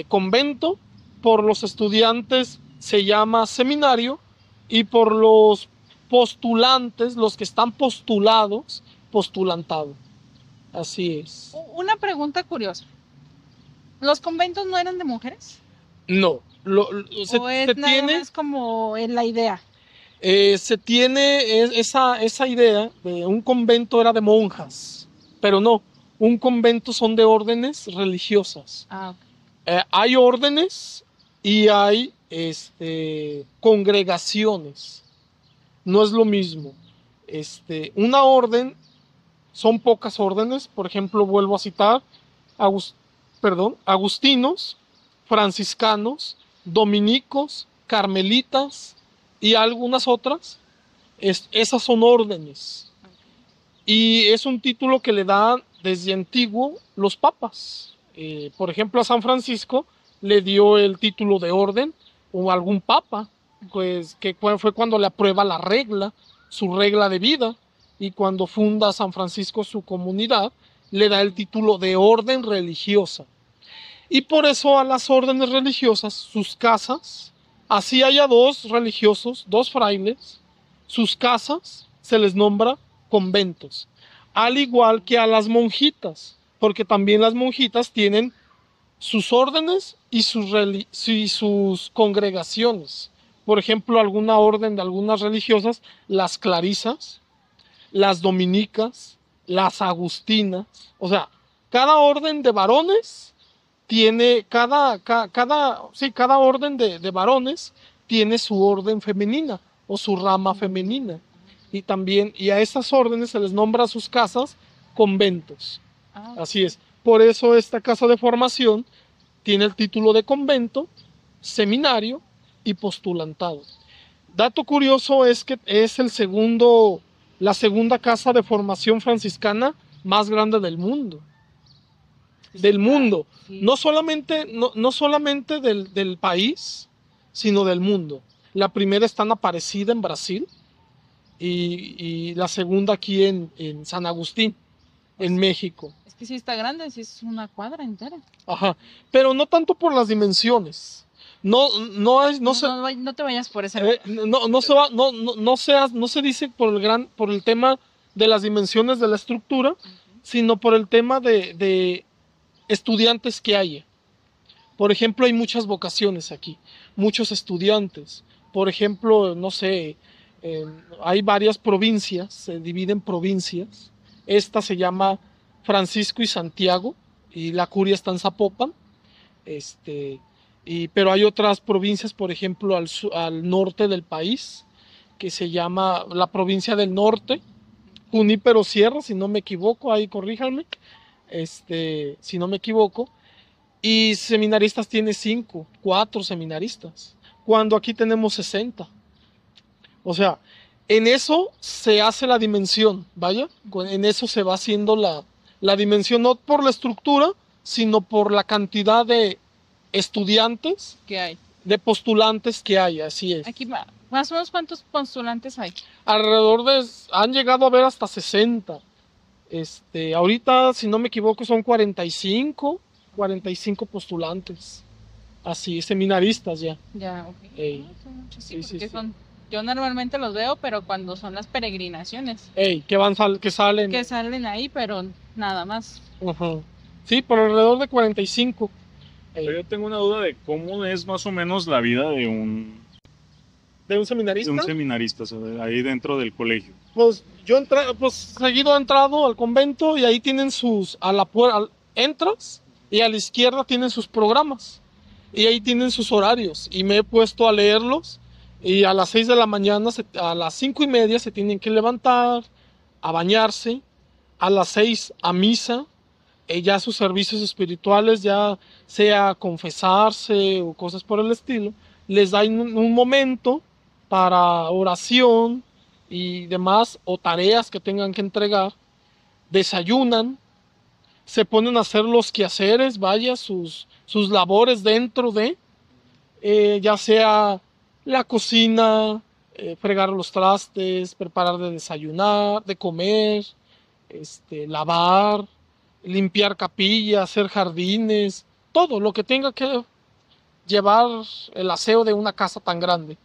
convento, por los estudiantes se llama seminario y por los postulantes, los que están postulados, postulantado. Así es. Una pregunta curiosa. ¿Los conventos no eran de mujeres? No. Se tiene más como en la idea. Se tiene esa idea de un convento era de monjas, pero no. Un convento son de órdenes religiosas. Okay. Hay órdenes y hay congregaciones. No es lo mismo. Una orden, son pocas órdenes. Por ejemplo, vuelvo a citar agustinos, franciscanos, dominicos, carmelitas y algunas otras. Esas son órdenes. Y es un título que le dan desde antiguo los papas. Por ejemplo, a San Francisco le dio el título de orden o algún papa, pues que fue cuando le aprueba la regla, su regla de vida, y cuando funda San Francisco su comunidad, le da el título de orden religiosa. Y por eso a las órdenes religiosas, sus casas, así haya 2 religiosos, 2 frailes, sus casas se les nombra conventos. Al igual que a las monjitas, porque también las monjitas tienen sus órdenes y sus congregaciones. Por ejemplo, alguna orden de algunas religiosas, las clarisas, las dominicas, las agustinas. O sea, cada orden de varones tiene, cada orden de varones tiene su orden femenina o su rama femenina. Y a esas órdenes se les nombra a sus casas conventos. Así es. Por eso esta casa de formación tiene el título de convento, seminario y postulantado. Dato curioso es que es la segunda casa de formación franciscana más grande del mundo. Del mundo. Sí. No solamente del país, sino del mundo. La primera está en Aparecida, en Brasil, y la segunda aquí en San Agustín, en México. Es que sí está grande, sí es una cuadra entera. Ajá, pero no tanto por las dimensiones. No te vayas por ese no se dice por el tema de las dimensiones de la estructura, sino por el tema de estudiantes que haya. Por ejemplo, hay muchas vocaciones aquí, muchos estudiantes. Por ejemplo, no sé, hay varias provincias, se dividen provincias. Esta se llama Francisco y Santiago y la curia está en Zapopan. Pero hay otras provincias, por ejemplo, al norte del país, que se llama la provincia del norte, Junípero Sierra, si no me equivoco, ahí corríjanme, si no me equivoco, y seminaristas tiene 4 seminaristas, cuando aquí tenemos 60. O sea, en eso se hace la dimensión, vaya, en eso se va haciendo la dimensión, no por la estructura, sino por la cantidad de estudiantes que hay, de postulantes que hay, así es. Aquí más o menos, ¿cuántos postulantes hay? Han llegado a haber hasta 60. Ahorita, si no me equivoco, son 45 postulantes. Así, seminaristas ya. Ya, ok. Son muchos, sí. Yo normalmente los veo, pero cuando son las peregrinaciones. Que salen. Que salen ahí, pero nada más. Uh-huh. Sí, por alrededor de 45. Pero yo tengo una duda de cómo es más o menos la vida de un seminarista. De un seminarista, o sea, ahí dentro del colegio. Pues seguido he entrado al convento y ahí tienen entras y a la izquierda tienen sus programas y ahí tienen sus horarios y me he puesto a leerlos y a las 6 de la mañana, a las 5:30 se tienen que levantar, a bañarse, a las 6 a misa, ya sus servicios espirituales, ya sea confesarse o cosas por el estilo, les da un momento para oración y demás, o tareas que tengan que entregar, desayunan, se ponen a hacer los quehaceres, vaya, sus labores dentro de, ya sea la cocina, fregar los trastes, preparar de desayunar, de comer, lavar, limpiar capillas, hacer jardines, todo lo que tenga que llevar el aseo de una casa tan grande.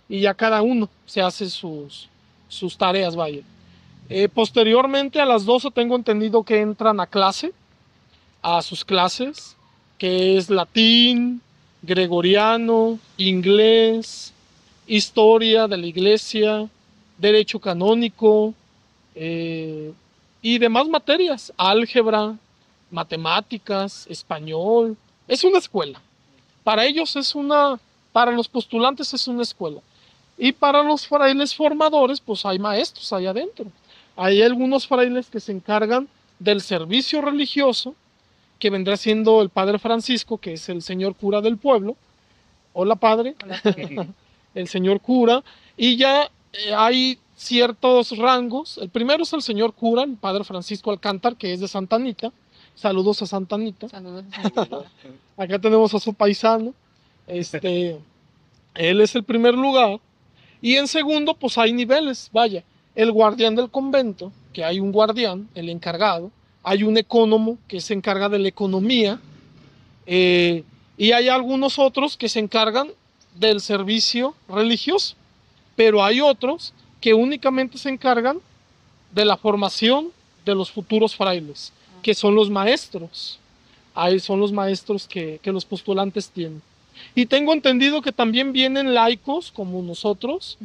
Y ya cada uno se hace sus tareas, vaya. Posteriormente a las 12 tengo entendido que entran a sus clases, que es latín, gregoriano, inglés, historia de la iglesia, derecho canónico, y demás materias, álgebra, matemáticas, español. Es una escuela. Para ellos para los postulantes es una escuela. Y para los frailes formadores, pues hay maestros allá adentro. Hay algunos frailes que se encargan del servicio religioso, que vendrá siendo el padre Francisco, que es el señor cura del pueblo. Hola, padre. Hola, padre. El señor cura. Y ya hay ciertos rangos. El primero es el señor cura, el padre Francisco Alcántar, que es de Santa Anita. Saludos a Santa Anita. Saludos. Saludos. Acá tenemos a su paisano. Él es el primer lugar. Y en segundo, pues hay niveles. Vaya, el guardián del convento, que hay un guardián, el encargado. Hay un ecónomo que se encarga de la economía. Y hay algunos otros que se encargan del servicio religioso. Pero hay otros que únicamente se encargan de la formación de los futuros frailes, que son los maestros. Ahí son los maestros que los postulantes tienen. Y tengo entendido que también vienen laicos como nosotros,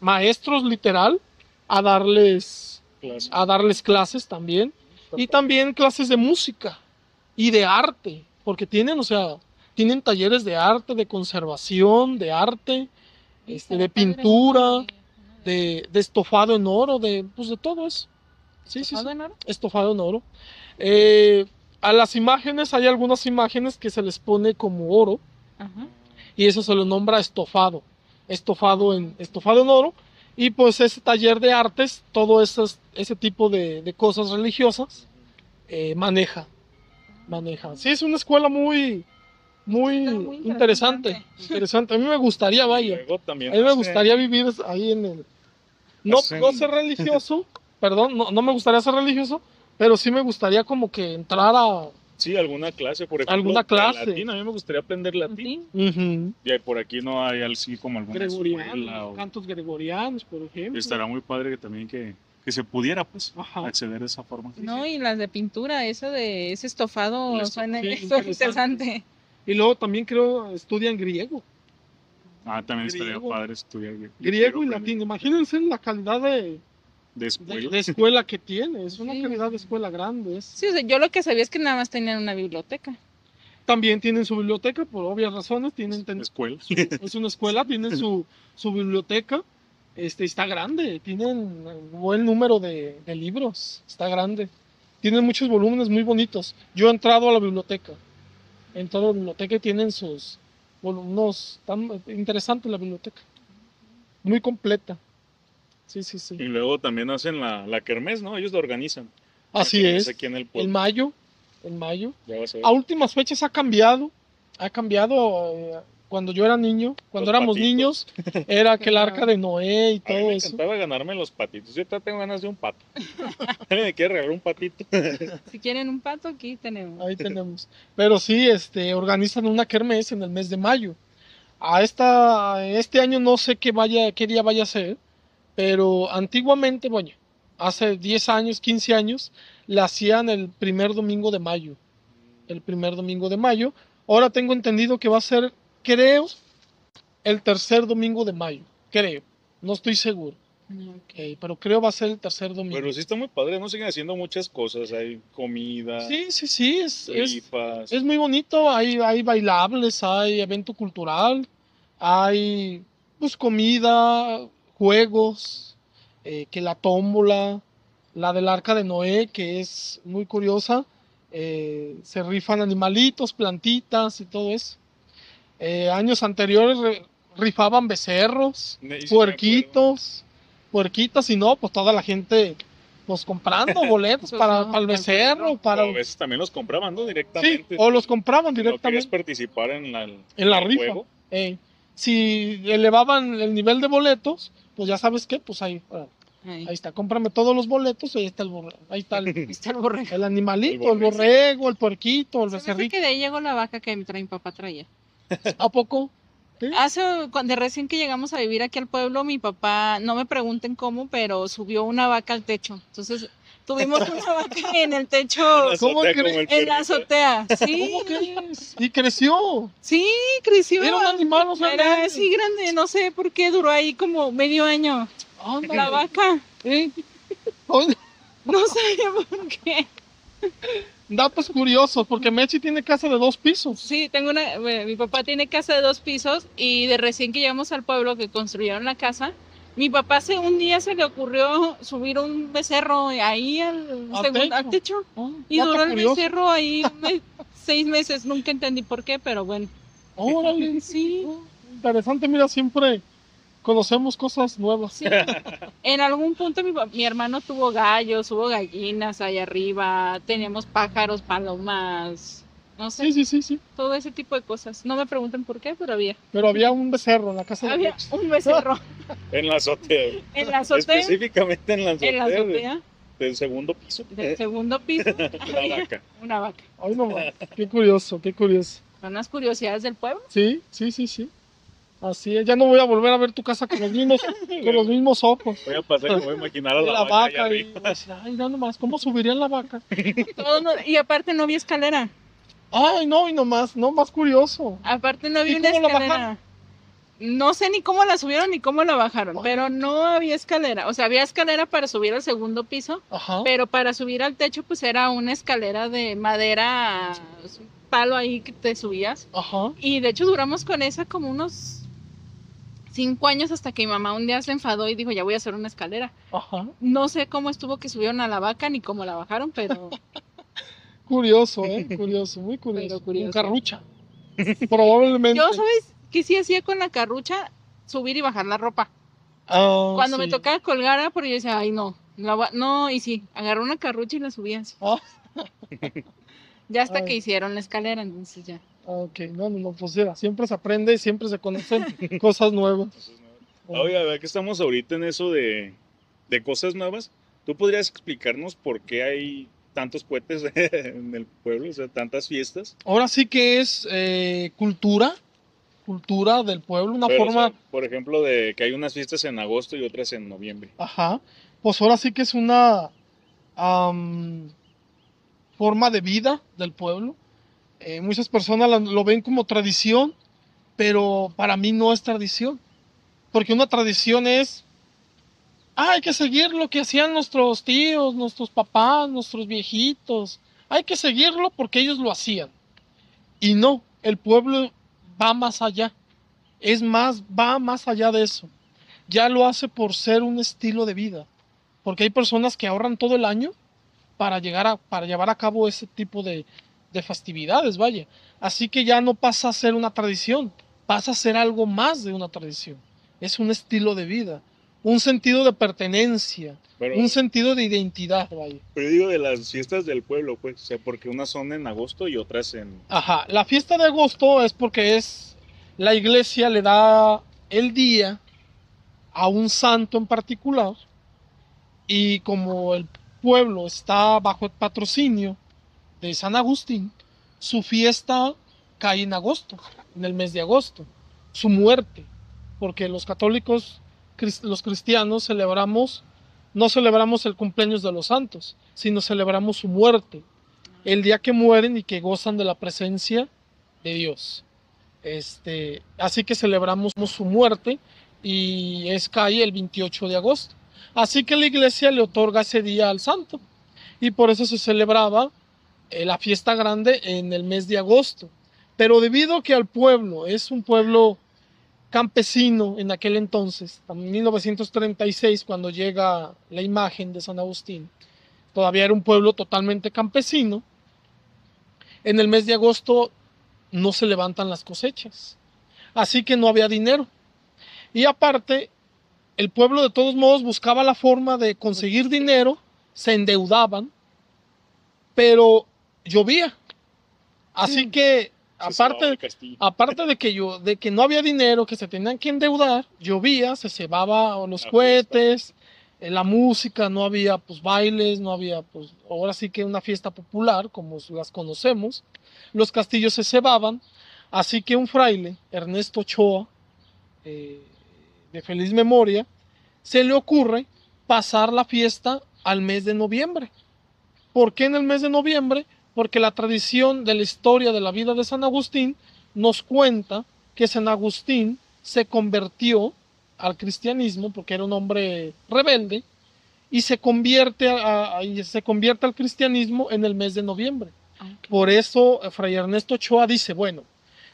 maestros literal, a darles clases también. Y también clases de música y de arte, porque tienen talleres de arte, de conservación, de arte, de pintura, de estofado en oro, pues de todo eso. Sí, ¿Estofado en oro? Estofado en oro. A las imágenes, hay algunas imágenes que se les pone como oro. Ajá. Y eso se lo nombra estofado en oro. Y pues ese taller de artes, todo ese tipo de cosas religiosas, maneja. Sí, es una escuela muy interesante. A mí me gustaría, vaya. A mí me gustaría vivir ahí en el... No ser religioso, perdón, no me gustaría ser religioso, pero sí me gustaría como que entrar a... Sí, alguna clase, por ejemplo. Alguna clase. Latín, a mí me gustaría aprender latín. Uh-huh. Y por aquí no hay así como alguna escuela. Cantos gregorianos, por ejemplo. Estará muy padre que también que se pudiera, pues, Ajá. acceder de esa forma. No, y las de pintura, eso de ese estofado, suena interesante. Y luego también creo estudian griego. También estaría padre estudiar griego y latín. Imagínense la calidad de escuela que tiene. Es una calidad de escuela grande. Sí, o sea, yo lo que sabía es que nada más tenían una biblioteca. También tienen su biblioteca, por obvias razones. Escuela. Es una escuela, tienen su biblioteca. Está grande, tienen un buen número de libros. Está grande. Tienen muchos volúmenes muy bonitos. Yo he entrado a la biblioteca. En toda la biblioteca tienen sus volúmenes. Tan interesante la biblioteca. Muy completa. Sí. Y luego también hacen la kermés, ¿no? Ellos la organizan. Así es. Aquí en el En mayo. Ya vas a ver. A últimas fechas ha cambiado. Cuando yo era niño, cuando éramos niños, era que el arca de Noé y todo eso. Me encantaba ganarme los patitos. Yo tengo ganas de un pato. ¿Alguien me quiere regalar un patito? Si quieren un pato, aquí tenemos. Ahí tenemos. Pero sí, organizan una kermés en el mes de mayo. Este año no sé qué día vaya a ser, pero antiguamente, bueno, hace 10 años, 15 años, la hacían el primer domingo de mayo. Ahora tengo entendido que va a ser, creo, el tercer domingo de mayo. Creo, no estoy seguro. Ok, pero creo va a ser el tercer domingo. Pero sí está muy padre, ¿no? Siguen haciendo muchas cosas, hay comida, Sí, rifas. es muy bonito, hay bailables, hay evento cultural, hay pues comida, juegos, que la tómbola, la del Arca de Noé, que es muy curiosa, se rifan animalitos, plantitas y todo eso. Años anteriores rifaban becerros, Sí me acuerdo. puerquitos, y no, pues toda la gente pues comprando boletos Pues para no, el becerro, para... O a veces también los compraban, ¿no? Sí, Directamente. o los compraban Si no querías directamente participar en en la el rifa. juego. Si elevaban el nivel de boletos, pues ya sabes qué, pues ahí está, cómprame todos los boletos y ahí está ahí está Está el borrego. el animalito, El el borrego, el puerquito, el Se me hace becerrito. que de ahí llegó la vaca que mi papá traía. ¿A poco? ¿Sí? De recién que llegamos a vivir aquí al pueblo, mi papá, no me pregunten cómo, pero subió una vaca al techo. Entonces, tuvimos una vaca en el techo, ¿Cómo Azotea crees? como el en la perrito. azotea. Sí, ¿Cómo crees? Y creció. sí, creció. Era un animal, o sea, Era grande. así grande, no sé por qué duró ahí como medio año. Ándale. La vaca, Oye, no sabía por qué. datos curiosos, porque Mechi tiene casa de 2 pisos. Sí, mi papá tiene casa de 2 pisos y de recién que llegamos al pueblo que construyeron la casa, mi papá un día se le ocurrió subir un becerro ahí al techo y Dato duró el curioso. becerro ahí 6 meses, nunca entendí por qué, pero bueno. Órale. Sí, Interesante, mira, siempre conocemos cosas nuevas. sí. En algún punto mi hermano tuvo gallos, hubo gallinas ahí arriba, teníamos pájaros, palomas, no sé, Sí. todo ese tipo de cosas. No me pregunten por qué, pero había. Pero había un becerro en la casa de Había Mechi. un becerro En la azotea. en la azotea. Específicamente en la En la azotea. azotea Del segundo piso. del segundo piso La había vaca. una vaca. Ay, no, qué curioso, qué curioso. Son las curiosidades del pueblo. Sí. Así es, ya no voy a volver a ver tu casa con los mismos ojos. Voy a pasar y me voy a imaginar a Y la, la vaca allá vaca, y arriba. voy a decir, ay, no nomás, ¿cómo subirían la vaca? Y aparte no había escalera. Ay, no, y nomás, no, más curioso. Aparte no ¿Y había una cómo la escalera. bajaron? No sé ni cómo la subieron ni cómo la bajaron, Ay. pero no había escalera. O sea, había escalera para subir al segundo piso, Ajá. pero para subir al techo pues era una escalera de madera, un palo ahí que te subías. Ajá. Y de hecho duramos con esa como unos 5 años hasta que mi mamá un día se enfadó y dijo, ya voy a hacer una escalera. Ajá. No sé cómo estuvo que subieron a la vaca ni cómo la bajaron, pero Curioso, curioso, muy curioso. Pero curioso. Un carrucha. Probablemente. yo, ¿sabes qué sí hacía con la carrucha? Subir y bajar la ropa. Ah, Cuando sí. me tocaba colgar, porque yo decía, ay, no, no, y sí, agarré una carrucha y la subí así. Ah. Ya hasta Ay. que hicieron la escalera, entonces ya. Ok, no, pues mira, siempre se aprende y siempre se conocen cosas nuevas. Oye, a ver que estamos ahorita en eso de cosas nuevas. ¿Tú podrías explicarnos por qué hay tantos cohetes en el pueblo? O sea, tantas fiestas. Ahora sí que es cultura del pueblo, una Pero, forma, o sea, por ejemplo, de que hay unas fiestas en agosto y otras en noviembre. ajá, pues ahora sí que es una forma de vida del pueblo. Muchas personas lo ven como tradición, pero para mí no es tradición, porque una tradición es, hay que seguir lo que hacían nuestros tíos, nuestros papás, nuestros viejitos, hay que seguirlo porque ellos lo hacían. Y no, el pueblo va más allá, va más allá de eso. Ya lo hace por ser un estilo de vida, porque hay personas que ahorran todo el año para llevar a cabo ese tipo de festividades, vaya. Así que ya no pasa a ser una tradición, pasa a ser algo más de una tradición. Es un estilo de vida, un sentido de pertenencia, Pero, un sentido de identidad, vaya. pero digo de las fiestas del pueblo, pues, o sea, porque unas son en agosto y otras en... Ajá, la fiesta de agosto es porque la iglesia le da el día a un santo en particular, y como el pueblo está bajo el patrocinio de San Agustín, su fiesta cae en agosto, en el mes de agosto, su muerte, porque los católicos, los cristianos no celebramos el cumpleaños de los santos, sino celebramos su muerte, el día que mueren y que gozan de la presencia de Dios. Así que celebramos su muerte y cae el 28 de agosto. Así que la iglesia le otorga ese día al santo y por eso se celebraba la fiesta grande en el mes de agosto. Pero debido a que al pueblo es un pueblo campesino en aquel entonces, en 1936, cuando llega la imagen de San Agustín, todavía era un pueblo totalmente campesino. En el mes de agosto no se levantan las cosechas, así que no había dinero. Y aparte, el pueblo de todos modos buscaba la forma de conseguir dinero, se endeudaban, pero llovía. Así que aparte de que no había dinero, que se tenían que endeudar, llovía, se cebaban los cohetes, la música, no había pues bailes, no había pues ahora sí que una fiesta popular como las conocemos, los castillos se cebaban, así que un fraile, Ernesto Ochoa, de feliz memoria, se le ocurre pasar la fiesta al mes de noviembre. ¿Por qué en el mes de noviembre? Porque la tradición de la historia de la vida de San Agustín nos cuenta que San Agustín se convirtió al cristianismo porque era un hombre rebelde y se convierte al cristianismo en el mes de noviembre. Okay. Por eso Fray Ernesto Ochoa dice, bueno,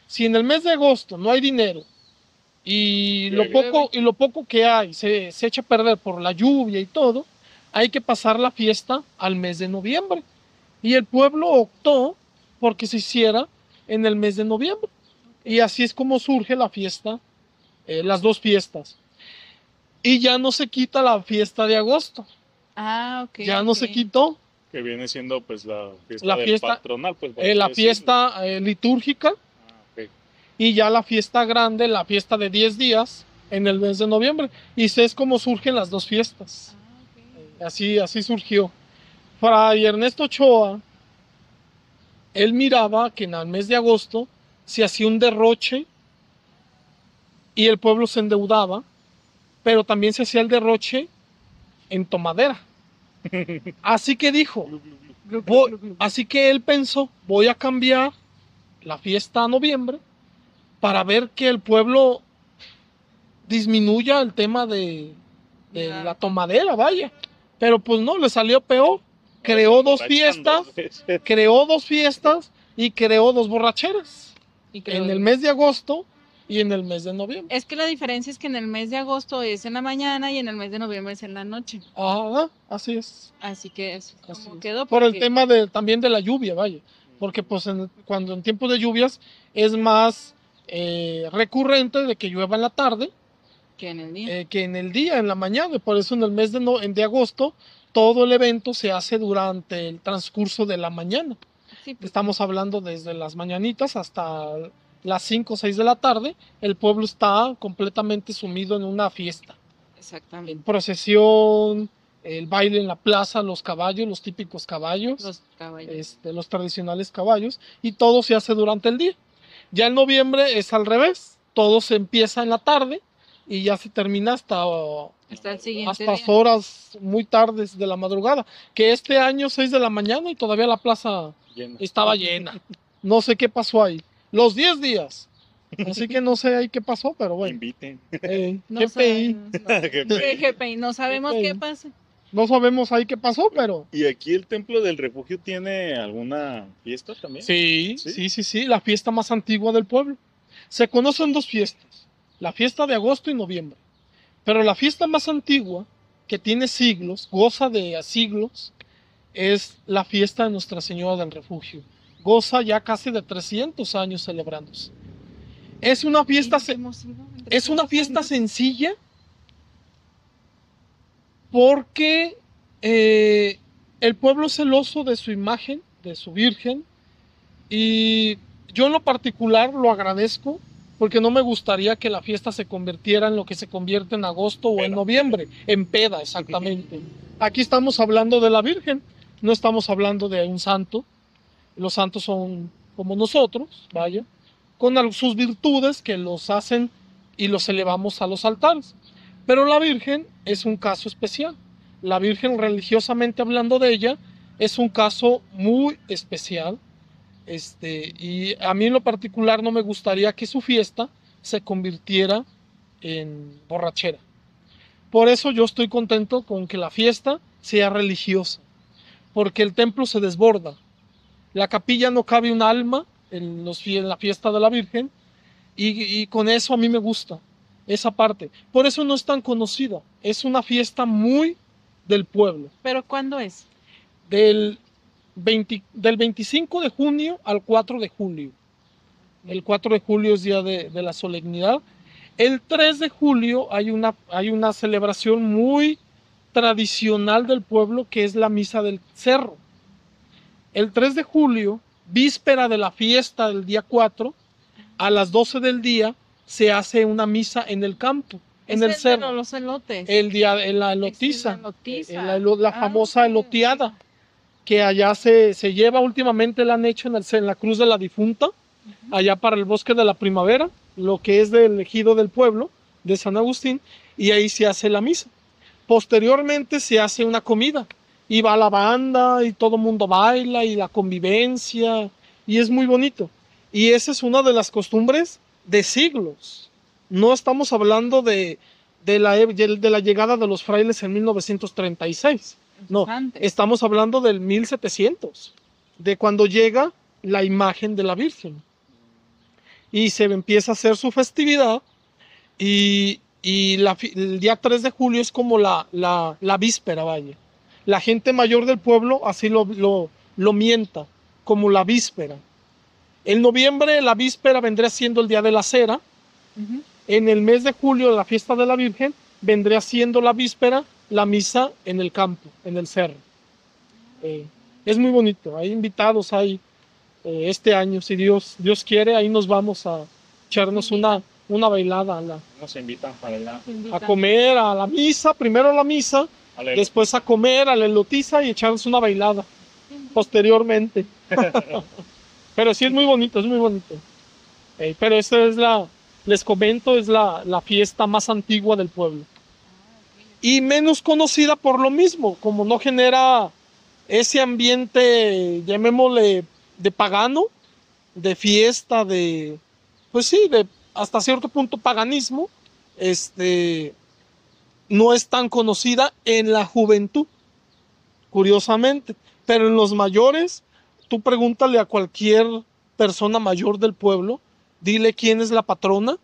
si en el mes de agosto no hay dinero y lo poco que hay se echa a perder por la lluvia y todo, hay que pasar la fiesta al mes de noviembre. Y el pueblo optó porque se hiciera en el mes de noviembre. Y así es como surge la fiesta, las dos fiestas. Y ya no se quita la fiesta de agosto. Ah, ok. Ya no se quitó. Que viene siendo pues la fiesta patronal. Pues, la fiesta litúrgica. Okay. Y ya la fiesta grande, la fiesta de 10 días en el mes de noviembre. Y así es como surgen las dos fiestas. Ah, okay. Así surgió. Fray Ernesto Ochoa, él miraba que en el mes de agosto se hacía un derroche y el pueblo se endeudaba, pero también se hacía el derroche en tomadera. Así que dijo, así que él pensó, voy a cambiar la fiesta a noviembre para ver que el pueblo disminuya el tema de la tomadera, vaya. Pero pues no, le salió peor. Creó dos fiestas y creó dos borracheras. En el mes de agosto y en el mes de noviembre. Es que la diferencia es que en el mes de agosto es en la mañana y en el mes de noviembre es en la noche. Ah, así es. Así que es como quedó. Por el tema también de la lluvia, vaya. Porque pues cuando en tiempos de lluvias es más recurrente de que llueva en la tarde que en el día. En la mañana. Y por eso en el mes de agosto todo el evento se hace durante el transcurso de la mañana. Sí, pues, estamos hablando desde las mañanitas hasta las 5 o 6 de la tarde. El pueblo está completamente sumido en una fiesta. Exactamente. Procesión, el baile en la plaza, los caballos, los típicos caballos. Los tradicionales caballos. Y todo se hace durante el día. Ya en noviembre es al revés. Todo se empieza en la tarde y ya se termina hasta horas muy tardes de la madrugada, que este año 6 de la mañana y todavía la plaza estaba llena. No sé qué pasó ahí. Los 10 días. Así que no sé ahí qué pasó, pero bueno. Inviten. GPI. No sabemos qué pasa. No sabemos ahí qué pasó, pero... ¿Y aquí el Templo del Refugio tiene alguna fiesta también? Sí, la fiesta más antigua del pueblo. Se conocen dos fiestas. La fiesta de agosto y noviembre. Pero la fiesta más antigua, que tiene siglos, goza de siglos, es la fiesta de Nuestra Señora del Refugio. Goza ya casi de 300 años celebrándose. Es una fiesta sencilla porque el pueblo es celoso de su imagen, de su Virgen, y yo en lo particular lo agradezco porque no me gustaría que la fiesta se convirtiera en lo que se convierte en agosto o en noviembre, en peda, exactamente. Aquí estamos hablando de la Virgen, no estamos hablando de un santo. Los santos son como nosotros, vaya, con sus virtudes que los hacen y los elevamos a los altares. Pero la Virgen es un caso especial. La Virgen, religiosamente hablando de ella, es un caso muy especial. Y a mí en lo particular no me gustaría que su fiesta se convirtiera en borrachera. Por eso yo estoy contento con que la fiesta sea religiosa, porque el templo se desborda. La capilla no cabe un alma en la fiesta de la Virgen, y con eso a mí me gusta esa parte. Por eso no es tan conocida. Es una fiesta muy del pueblo. ¿Pero cuándo es? Del 25 de junio al 4 de julio. El 4 de julio es día de la solemnidad. El 3 de julio hay una celebración muy tradicional del pueblo, que es la misa del cerro. El 3 de julio, víspera de la fiesta del día 4, a las 12 del día se hace una misa en el campo, en el cerro. De los elotes. El día en la elotiza, la Ah, famosa eloteada, que allá se lleva. Últimamente la han hecho en la Cruz de la Difunta, allá para el Bosque de la Primavera, lo que es del ejido del pueblo de San Agustín, y ahí se hace la misa. Posteriormente se hace una comida, y va la banda, y todo el mundo baila, y la convivencia, y es muy bonito. Y esa es una de las costumbres de siglos. No estamos hablando de la llegada de los frailes en 1936. No, estamos hablando del 1700, de cuando llega la imagen de la Virgen. Y se empieza a hacer su festividad, y el día 3 de julio es como la víspera, vaya. La gente mayor del pueblo así lo mienta, como la víspera. En noviembre la víspera vendría siendo el día de la cera. En el mes de julio, la fiesta de la Virgen, vendría siendo la víspera, la misa en el campo, en el cerro. Es muy bonito. Hay invitados este año, si Dios quiere, ahí nos vamos a echarnos una bailada. Nos invitan para allá. A comer, a la misa, primero a la misa, después a comer, a la elotiza y echarnos una bailada posteriormente. Pero sí es muy bonito, es muy bonito. Pero esta es les comento, es la fiesta más antigua del pueblo. Y menos conocida por lo mismo, como no genera ese ambiente, llamémosle, de pagano, de fiesta, pues sí, de hasta cierto punto paganismo, no es tan conocida en la juventud, curiosamente. Pero en los mayores, tú pregúntale a cualquier persona mayor del pueblo, dile quién es la patrona,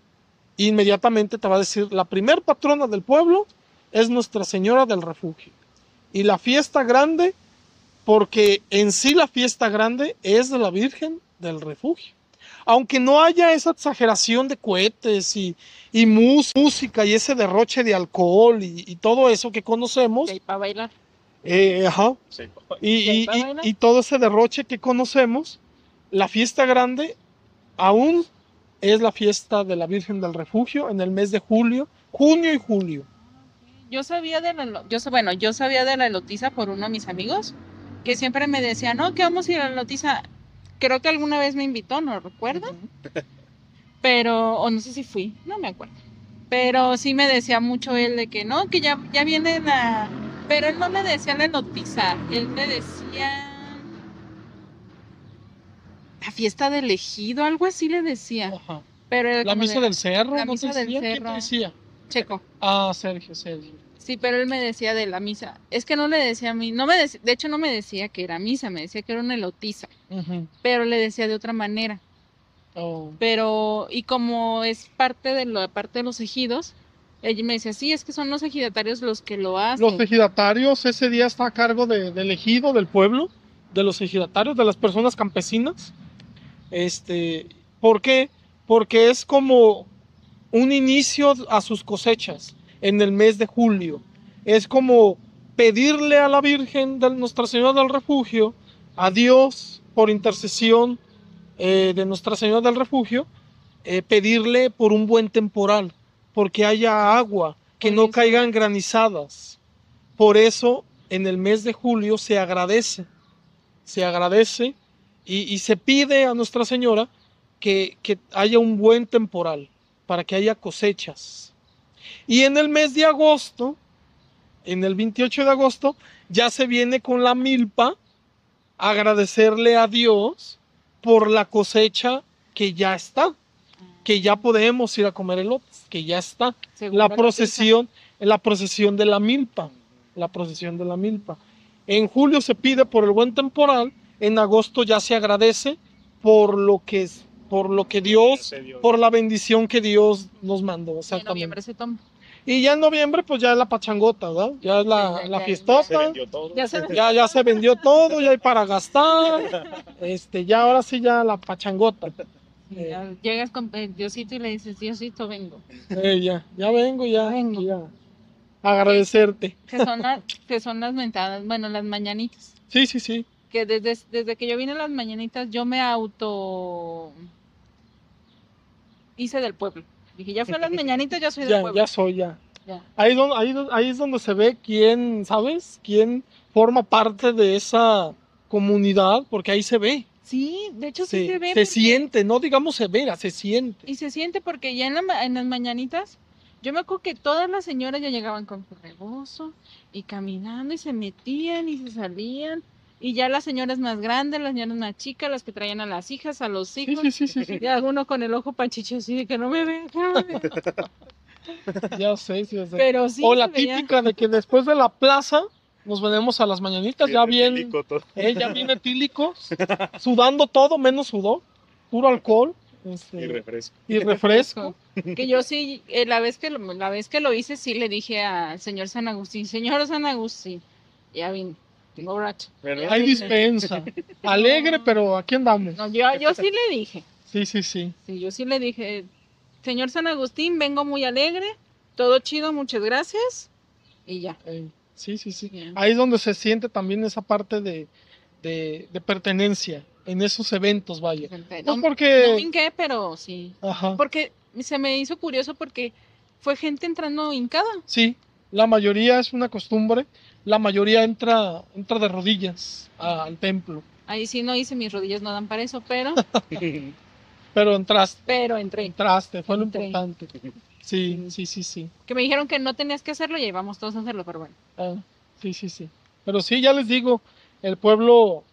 e inmediatamente te va a decir: la primer patrona del pueblo es Nuestra Señora del Refugio. Y la fiesta grande, porque en sí la fiesta grande es de la Virgen del Refugio. Aunque no haya esa exageración de cohetes y música y ese derroche de alcohol y todo eso que conocemos. Y para bailar. Ajá. Sí. Y todo ese derroche que conocemos, la fiesta grande aún es la fiesta de la Virgen del Refugio en el mes de junio y julio. Yo sabía de la elotiza por uno de mis amigos, que siempre me decía, no, que vamos a ir a la elotiza. Creo que alguna vez me invitó, no recuerdo. Pero, o no sé si fui, no me acuerdo. Pero sí me decía mucho él de que no, que ya viene la... Pero él no me decía la elotiza, él me decía... la fiesta del ejido, algo así le decía. Ajá. Pero la misa del cerro, la ¿no misa del cerro. ¿Quién te decía? Checo. Ah, Sergio. Sí, pero él me decía de la misa. Es que no le decía a mí, de hecho no me decía que era misa, me decía que era una elotiza. Pero le decía de otra manera. Oh. Pero, y como es parte de los ejidos, ella me decía, sí, es que son los ejidatarios los que lo hacen. Los ejidatarios, ese día está a cargo del ejido, del pueblo, de los ejidatarios, de las personas campesinas. ¿Por qué? Porque es como un inicio a sus cosechas en el mes de julio. Es como pedirle a la Virgen de Nuestra Señora del Refugio, a Dios, por intercesión de Nuestra Señora del Refugio, pedirle por un buen temporal, porque haya agua, que no caigan granizadas. Por eso en el mes de julio se agradece y se pide a Nuestra Señora que haya un buen temporal, para que haya cosechas. Y en el mes de agosto, en el 28 de agosto, ya se viene con la milpa a agradecerle a Dios por la cosecha que ya está, que ya podemos ir a comer elotes, que ya está. Según La procesión en la procesión de la milpa. La procesión de la milpa. En julio se pide por el buen temporal, en agosto ya se agradece por lo que Dios, por la bendición que Dios nos mandó. Y en noviembre se toma. Y ya en noviembre, pues ya es la pachangota, ¿verdad? Ya es la fiestota. Ya se vendió todo, ya hay para gastar. Ya ahora sí ya la pachangota. Llegas con Diosito y le dices, Diosito, vengo. Ya vengo, ya. Agradecerte. Que son las mentadas, bueno, las mañanitas. Sí. Que desde que yo vine a las mañanitas, yo me hice del pueblo. Dije, ya fui a las mañanitas, ya soy del pueblo. Ya soy. Ahí es donde se ve quién, ¿sabes? Quién forma parte de esa comunidad, porque ahí se ve. Sí, de hecho sí se ve. Se siente, no digamos se ve, se siente. Y se siente porque ya en las mañanitas, yo me acuerdo que todas las señoras ya llegaban con su rebozo y caminando y se metían y se salían. Y ya las señoras más grandes, las señoras más chicas, las que traían a las hijas, a los hijos. Sí. Y alguno con el ojo panchicho así de que no me vean, Ya sé. Pero sí. O la típica de que después de la plaza nos venimos a las mañanitas, ya bien etílicos, sudando todo, menos sudor, puro alcohol. Y refresco. Que yo sí, la vez que lo hice, sí le dije al señor San Agustín, señor San Agustín, ya vine. Tengo borracho. Hay dispensa. Alegre, pero aquí andamos. No, yo sí le dije. Sí. Sí, yo sí le dije, señor San Agustín, vengo muy alegre, todo chido, muchas gracias. Y ya. Sí. Ahí es donde se siente también esa parte de pertenencia en esos eventos, vaya. No hinqué, pero sí. Ajá. Porque se me hizo curioso porque fue gente entrando hincada. Sí, la mayoría es una costumbre. La mayoría entra de rodillas al templo. Ahí sí no hice, mis rodillas no dan para eso, pero... Pero entraste. Pero entré. Entraste, fue lo importante. Sí. Que me dijeron que no tenías que hacerlo y ahí vamos todos a hacerlo, pero bueno. Sí. Pero sí, ya les digo, el pueblo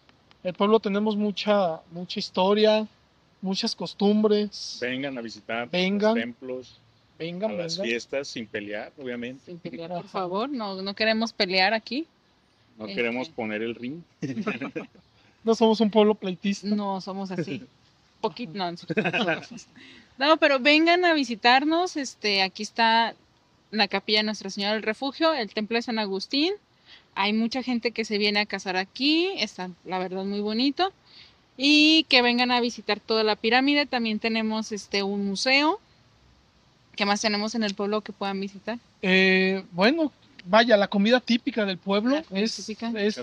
tenemos mucha historia, muchas costumbres. Vengan a visitar los templos. Vengan. Las fiestas sin pelear, obviamente. Sin pelear, por favor. No queremos pelear aquí. No queremos poner el ring. No somos un pueblo pleitista. No somos así. Poquito, no. No, pero vengan a visitarnos. Aquí está la capilla de Nuestra Señora del Refugio, el templo de San Agustín. Hay mucha gente que se viene a casar aquí. Está, la verdad, muy bonito. Y que vengan a visitar toda la pirámide. También tenemos un museo. ¿Qué más tenemos en el pueblo que puedan visitar? Bueno, vaya, la comida típica del pueblo es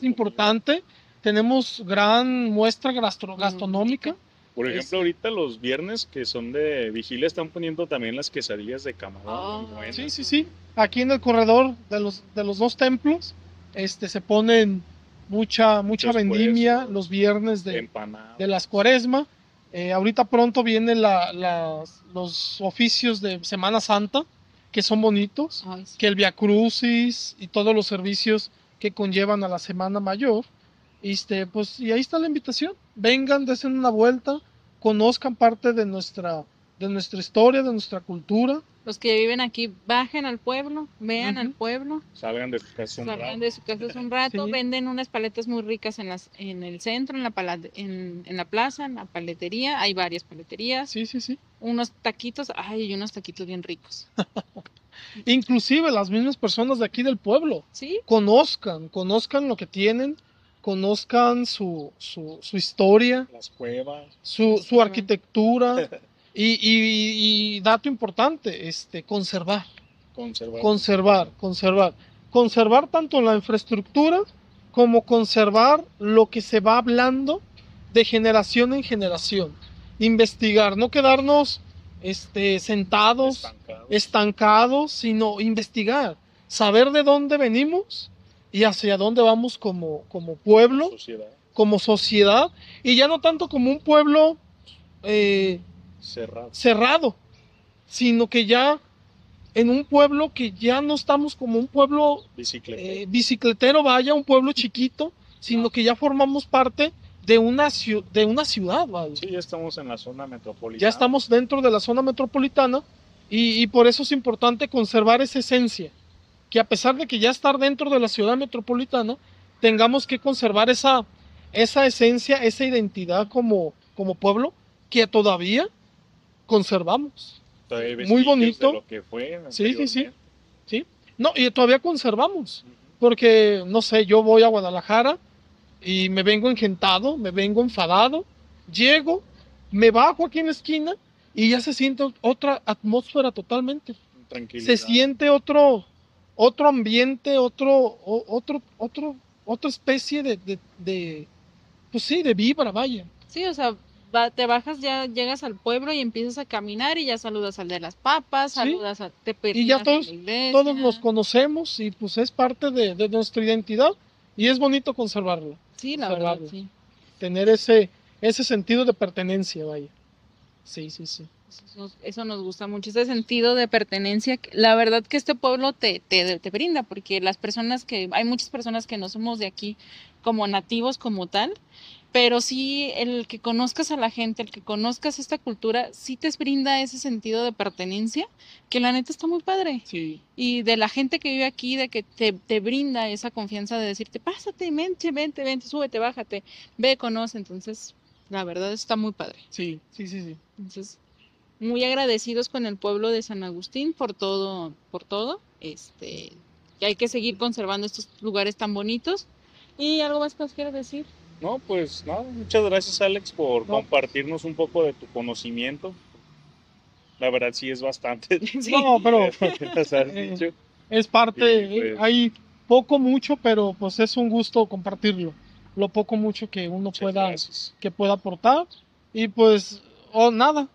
importante. Tenemos gran muestra gastronómica. Por ejemplo, ahorita los viernes que son de vigilia están poniendo también las quesadillas de camarón. Sí. Aquí en el corredor de los dos templos se ponen mucha vendimia los viernes de las Cuaresma. Ahorita pronto vienen los oficios de Semana Santa, que son bonitos, que el Via Crucis y todos los servicios que conllevan a la Semana Mayor. Y ahí está la invitación. Vengan, den una vuelta, conozcan parte de nuestra historia, de nuestra cultura. Los que viven aquí, bajen al pueblo, vean al pueblo. Salgan de su casa un rato. Sí. Venden unas paletas muy ricas en el centro, en la plaza, en la paletería. Hay varias paleterías. Sí. Unos taquitos, unos taquitos bien ricos. Inclusive las mismas personas de aquí del pueblo. ¿Sí? Conozcan lo que tienen, conozcan su historia. Las cuevas. Su arquitectura. Y dato importante, conservar tanto la infraestructura como conservar lo que se va hablando de generación en generación. Investigar, no quedarnos sentados, estancados, sino investigar, saber de dónde venimos y hacia dónde vamos como pueblo, como sociedad, y ya no tanto como un pueblo cerrado, sino que ya en un pueblo que ya no estamos como un pueblo bicicletero, vaya, un pueblo chiquito, sino que ya formamos parte de una ciudad, vaya. Sí, ya estamos en la zona metropolitana. Ya estamos dentro de la zona metropolitana y por eso es importante conservar esa esencia que a pesar de que ya estar dentro de la ciudad metropolitana, tengamos que conservar esa esencia, esa identidad como pueblo que todavía conservamos. Muy bonito. De lo que fue sí. No, y todavía conservamos. Porque, no sé, yo voy a Guadalajara y me vengo engentado, me vengo enfadado, llego, me bajo aquí en la esquina y ya se siente otra atmósfera totalmente. Se siente otro ambiente, otra especie pues sí, de vibra, vaya. Sí, o sea, te bajas, ya llegas al pueblo y empiezas a caminar y ya saludas al de las papas, Sí. saludas a te Y ya a la iglesia. todos nos conocemos y pues es parte de nuestra identidad y es bonito conservarla. Sí, la verdad, sí. Tener ese sentido de pertenencia, vaya. Sí. Eso nos gusta mucho, ese sentido de pertenencia. La verdad que este pueblo te brinda, porque hay muchas personas que no somos de aquí como nativos como tal, pero sí el que conozcas a la gente, el que conozcas esta cultura, sí te brinda ese sentido de pertenencia, que la neta está muy padre. Sí. Y de la gente que vive aquí, de que te brinda esa confianza de decirte, pásate, vente, súbete, bájate, ve, conoce. Entonces, la verdad está muy padre. Sí. Entonces, muy agradecidos con el pueblo de San Agustín por todo, que hay que seguir conservando estos lugares tan bonitos. ¿Y algo más que os quieras decir? No, pues nada, muchas gracias, Alex, por compartirnos un poco de tu conocimiento. La verdad sí es bastante. Sí. No, pero es parte, pues, hay poco, mucho, pero pues es un gusto compartirlo. Lo poco, mucho que uno pueda aportar. Y pues, nada,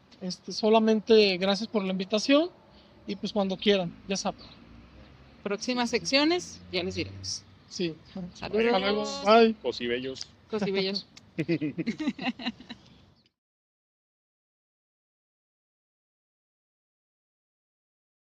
solamente gracias por la invitación y pues cuando quieran, ya saben. Próximas secciones, ya les diremos. Sí. Saludos. Bye. Cosibellos.